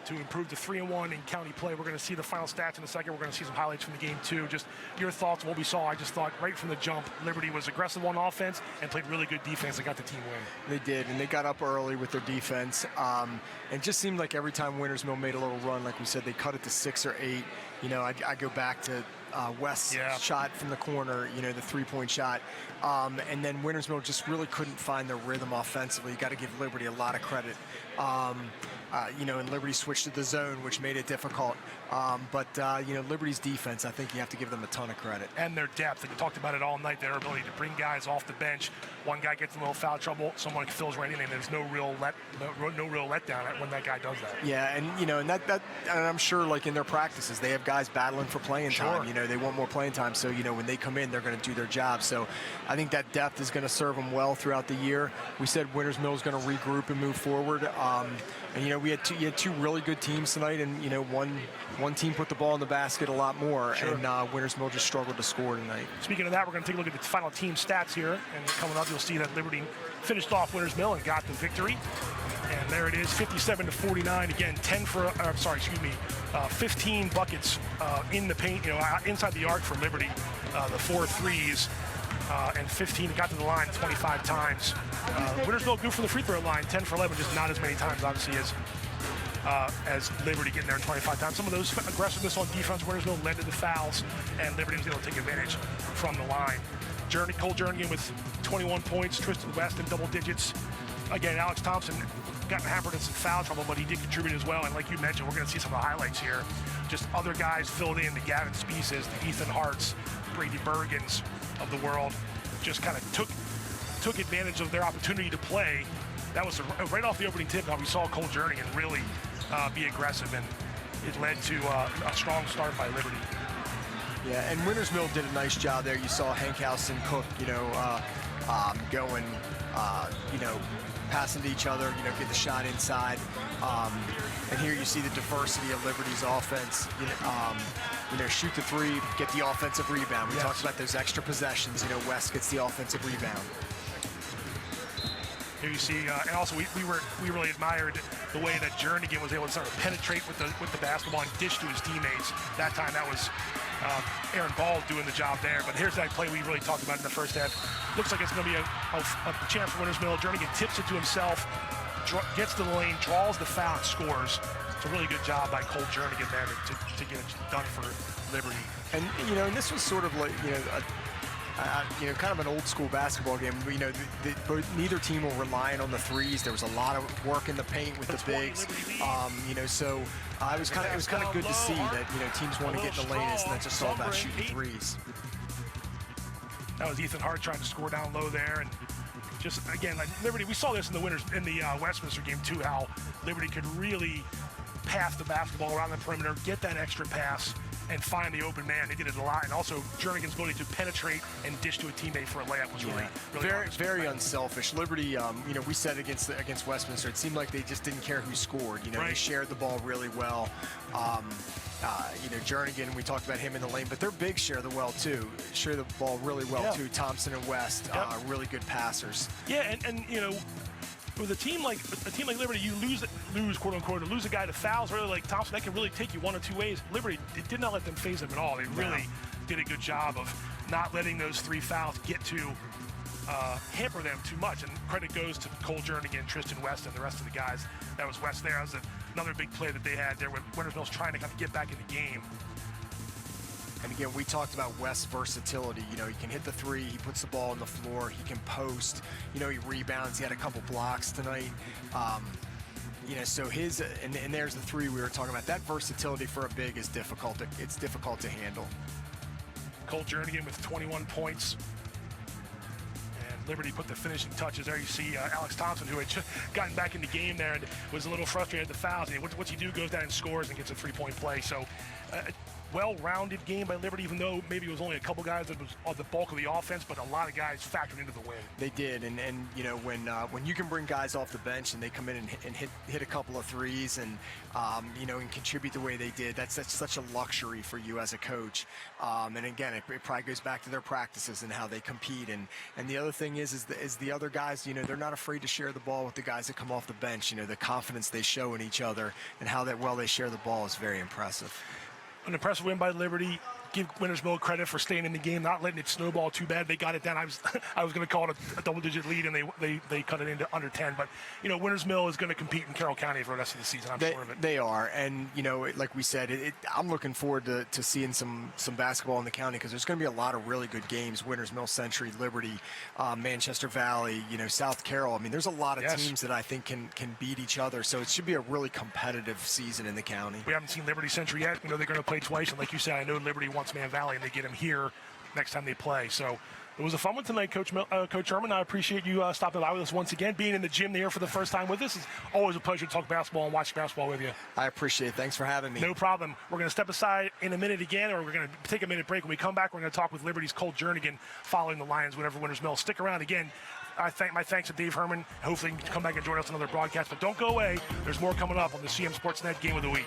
to improve to 3-1 in county play. We're going to see the final stats in a second. We're going to see some highlights from the game, too. Just your thoughts, what we saw. I just thought right from the jump, Liberty was aggressive on offense and played really good defense and got the team win. They did, and they got up early with their defense. And just seemed like every time Winters Mill made a little run, like we said, they cut it to 6 or 8. You know, I go back to West's shot from the corner, the three-point shot. And then Wintersville just really couldn't find their rhythm offensively. You got to give Liberty a lot of credit. And Liberty switched to the zone, which made it difficult. But Liberty's defense, I think you have to give them a ton of credit. And their depth. And you talked about it all night, their ability to bring guys off the bench. One guy gets in a little foul trouble, someone fills right in, and there's no real letdown when that guy does that. Yeah, and and I'm sure, like, in their practices, they have guys battling for playing time. They want more playing time. So, when they come in, they're going to do their job. So I think that depth is going to serve them well throughout the year. We said Wintersville is going to regroup and move forward. And we had two really good teams tonight, and one team put the ball in the basket a lot more, and Wintersville just struggled to score tonight. Speaking of that, we're going to take a look at the final team stats here, and coming up, you'll see that Liberty finished off Wintersville and got the victory. And there it is, 57-49. Again, 15 buckets in the paint, inside the arc for Liberty. The 4 threes. And 15 got to the line 25 times. Wintersville good from the free throw line, 10 for 11, just not as many times, obviously, as Liberty getting there 25 times. Some of those aggressiveness on defense, Wintersville led to the fouls, and Liberty was able to take advantage from the line. Cole Jernigan with 21 points, Tristan West in double digits. Again, Alex Thompson got hampered in some foul trouble, but he did contribute as well. And like you mentioned, we're going to see some of the highlights here. Just other guys filled in, the Gavin Speaces, the Ethan Harts, Brady Bergens of the world, just kind of took advantage of their opportunity to play. That was right off the opening tip-off. We saw Cole Jernigan really be aggressive, and it led to a strong start by Liberty. Yeah, and Wintersville did a nice job there. You saw Hankhouse and Cook, going, passing to each other, get the shot inside. And here you see the diversity of Liberty's offense. Shoot the three, get the offensive rebound. We talked about those extra possessions. West gets the offensive rebound. Here you see, and also we really admired the way that Jernigan was able to sort of penetrate with the basketball and dish to his teammates. That time that was Aaron Ball doing the job there. But here's that play we really talked about in the first half. Looks like it's going to be a chance for Wintersville. Jernigan tips it to himself, gets to the lane, draws the foul, and scores. It's a really good job by Cole Jernigan there to get it done for Liberty. And and this was sort of like kind of an old school basketball game. Neither team were relying on the threes. There was a lot of work in the paint with the bigs. So it was kind of good to see that teams want to get in the lane. It's not just all about shooting threes. That was Ethan Hart trying to score down low there, and just again, like Liberty, we saw this in the Westminster game too, how Liberty could really pass the basketball around the perimeter, get that extra pass, and find the open man. They did it a lot, and also Jernigan's ability to penetrate and dish to a teammate for a layup was really very unselfish. Liberty, we said against Westminster, it seemed like they just didn't care who scored. They shared the ball really well. Jernigan, we talked about him in the lane, but their bigs share the ball really well too. Thompson and West, really good passers. Yeah, and with a team like Liberty, you lose quote unquote, or lose a guy to fouls, really like Thompson, that can really take you one or two ways. Liberty, it did not let them phase them at all. They really did a good job of not letting those 3 fouls get to hamper them too much. And credit goes to Cole Jernigan, Tristan West, and the rest of the guys. That was West there. That was another big play that they had there when Wintersville's trying to kind of get back in the game. And again, we talked about West's versatility. He can hit the three, he puts the ball on the floor, he can post, he rebounds, he had a couple blocks tonight. So his, and there's the three we were talking about. That versatility for a big is difficult. It's difficult to handle. Cole Jernigan with 21 points. And Liberty put the finishing touches there. You see Alex Thompson, who had gotten back in the game there and was a little frustrated at the fouls. And what's he do? Goes down and scores and gets a 3-point play. So well-rounded game by Liberty, even though maybe it was only a couple guys that was on the bulk of the offense, but a lot of guys factored into the win. They did, and when you can bring guys off the bench and they come in and hit a couple of threes and and contribute the way they did, that's such a luxury for you as a coach. And again, it probably goes back to their practices and how they compete. And the other thing is the other guys, they're not afraid to share the ball with the guys that come off the bench. The confidence they show in each other and how that well they share the ball is very impressive. An impressive win by Liberty. give Winters Mill credit for staying in the game, not letting it snowball too bad. They got it down. I was going to call it a double-digit lead, and they cut it into under 10. But, Winters Mill is going to compete in Carroll County for the rest of the season, I'm sure of it. They are. And, like we said, I'm looking forward to seeing some basketball in the county because there's going to be a lot of really good games. Winters Mill, Century, Liberty, Manchester Valley, South Carroll. I mean, there's a lot of teams that I think can beat each other. So it should be a really competitive season in the county. We haven't seen Liberty Century yet. They're going to play twice. And like you said, I know Liberty wants Man Valley, and they get him here next time they play. So it was a fun one tonight, Coach Herman. I appreciate you stopping by with us once again, being in the gym there for the first time with us. It's always a pleasure to talk basketball and watch basketball with you. I appreciate it. Thanks for having me. No problem. We're going to step aside in a minute again, or we're going to take a minute break. When we come back, we're going to talk with Liberty's Cole Jernigan following the Lions whenever Winters Mill. Stick around again. My thanks to Dave Herman. Hopefully, you can come back and join us on another broadcast. But don't go away. There's more coming up on the CMSportsNet Game of the Week.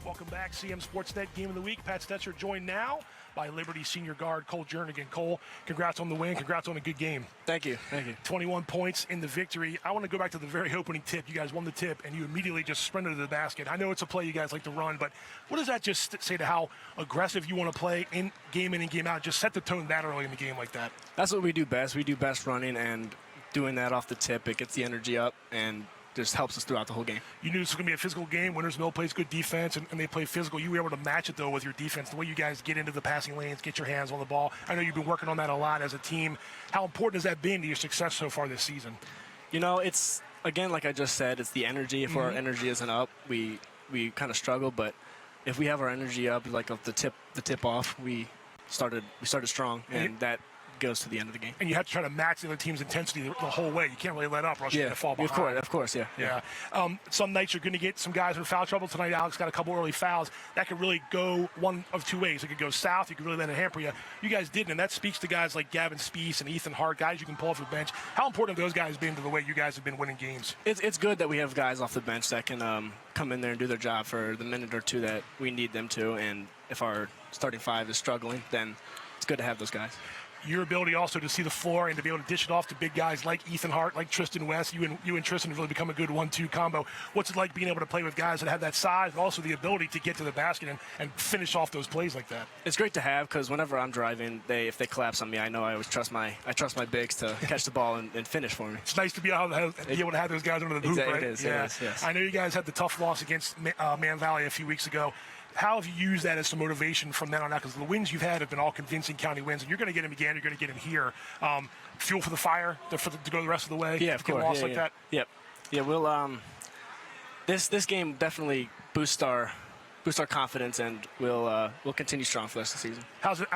Welcome back, CMSportsNet Game of the Week. Pat Stetzer joined now by Liberty senior guard Cole Jernigan. Cole, congrats on the win. Congrats on a good game. Thank you. Thank you. 21 points in the victory. I want to go back to the very opening tip. You guys won the tip, and you immediately just sprinted to the basket. I know it's a play you guys like to run, but what does that just say to how aggressive you want to play in and game out? Just set the tone that early in the game like that. That's what we do best. We do best running, and doing that off the tip, it gets the energy up and just helps us throughout the whole game. You knew this was going to be a physical game. Winters Mill plays good defense, and they play physical. You were able to match it, though, with your defense, the way you guys get into the passing lanes, get your hands on the ball. I know you've been working on that a lot as a team. How important has that been to your success so far this season? It's, again, like I just said, it's the energy. If our energy isn't up, we kind of struggle. But if we have our energy up, like of the tip off, we started strong, and that goes to the end of the game. And you have to try to match the other team's intensity the whole way. You can't really let up or else you're going to fall behind. Of course, yeah. Some nights you're going to get some guys in foul trouble. Tonight, Alex got a couple early fouls. That could really go one of two ways. It could go south. You could really let it hamper you. You guys didn't, and that speaks to guys like Gavin Speece and Ethan Hart, guys you can pull off the bench. How important have those guys been to the way you guys have been winning games? It's good that we have guys off the bench that can come in there and do their job for the minute or two that we need them to. And if our starting five is struggling, then it's good to have those guys. Your ability also to see the floor and to be able to dish it off to big guys like Ethan Hart, like Tristan West. You and Tristan have really become a good 1-2 combo. What's it like being able to play with guys that have that size, but also the ability to get to the basket and finish off those plays like that? It's great to have, because whenever I'm driving, if they collapse on me, I know I always trust my bigs to catch the ball and finish for me. It's nice to be able to have those guys under the hoop, right? It is, yes. I know you guys had the tough loss against Man Valley a few weeks ago. How have you used that as some motivation from then on out? Because the wins you've had have been all convincing county wins, and you're going to get them again. You're going to get them here. Fuel for the fire to go the rest of the way. Yeah, of course. That. Yep. Yeah, we'll. This game definitely boosts our confidence, and we'll continue strong for the rest of the season. How's it?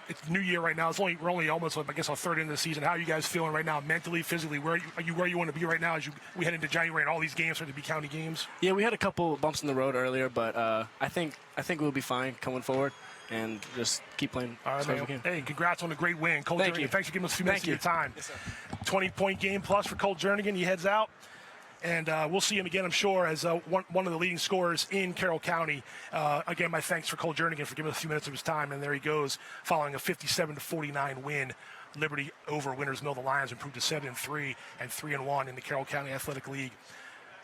It's New Year right now. We're only almost, I guess, a third into the season. How are you guys feeling right now, mentally, physically? Where you want to be right now as we head into January and all these games start to be county games? Yeah, we had a couple bumps in the road earlier, but I think we'll be fine coming forward. and just keep playing All right, as hard as man. we can. Hey, congrats on the great win. Cole Thank Jernigan, you. thanks for giving us a few minutes Thank of your you. time. Yes, sir. 20-point game plus for Cole Jernigan. He heads out. And we'll see him again, I'm sure, as one of the leading scorers in Carroll County. Again, my thanks for Cole Jernigan for giving us a few minutes of his time. And there he goes, following a 57-49 win. Liberty over Winters Mill. The Lions improved to 7-3 and 3-1 in the Carroll County Athletic League.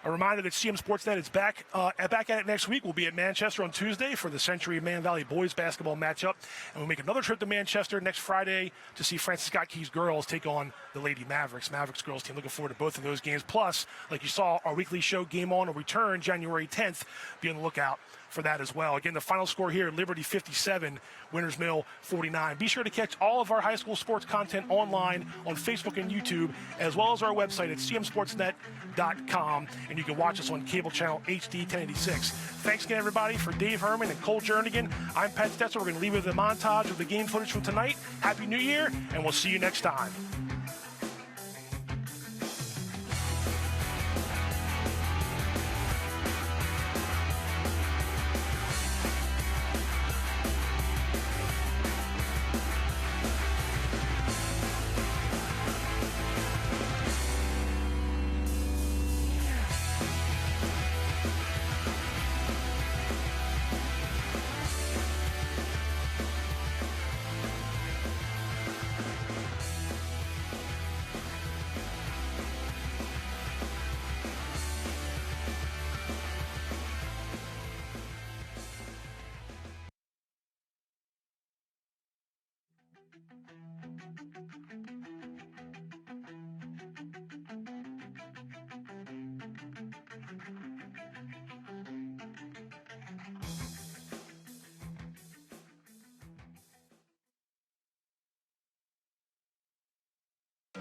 A reminder that CMSportsNet is back at it next week. We'll be at Manchester on Tuesday for the Century Man Valley boys basketball matchup. And we'll make another trip to Manchester next Friday to see Francis Scott Key's girls take on the Lady Mavericks. Mavericks girls team, looking forward to both of those games. Plus, like you saw, our weekly show Game On will return January 10th. Be on the lookout for that as well. Again, the final score here, Liberty 57, Winters Mill 49. Be sure to catch all of our high school sports content online on Facebook and YouTube, as well as our website at cmsportsnet.com. And you can watch us on cable channel HD 1086. Thanks again, everybody. For Dave Herman and Cole Jernigan, I'm Pat Stetzer. We're going to leave you with a montage of the game footage from tonight. Happy New Year, and we'll see you next time.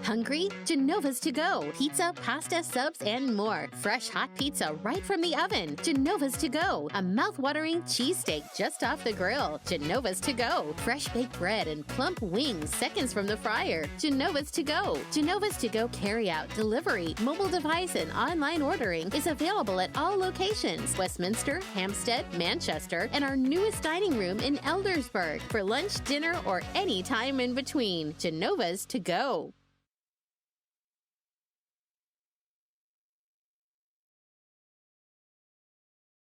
Hungry? Genova's to go. Pizza, pasta, subs, and more. Fresh hot pizza right from the oven. Genova's to go. A mouth-watering cheesesteak just off the grill. Genova's to go. Fresh baked bread and plump wings seconds from the fryer. Genova's to go. Genova's to go carry-out, delivery, mobile device, and online ordering is available at all locations. Westminster, Hampstead, Manchester, and our newest dining room in Eldersburg for lunch, dinner, or any time in between. Genova's to go.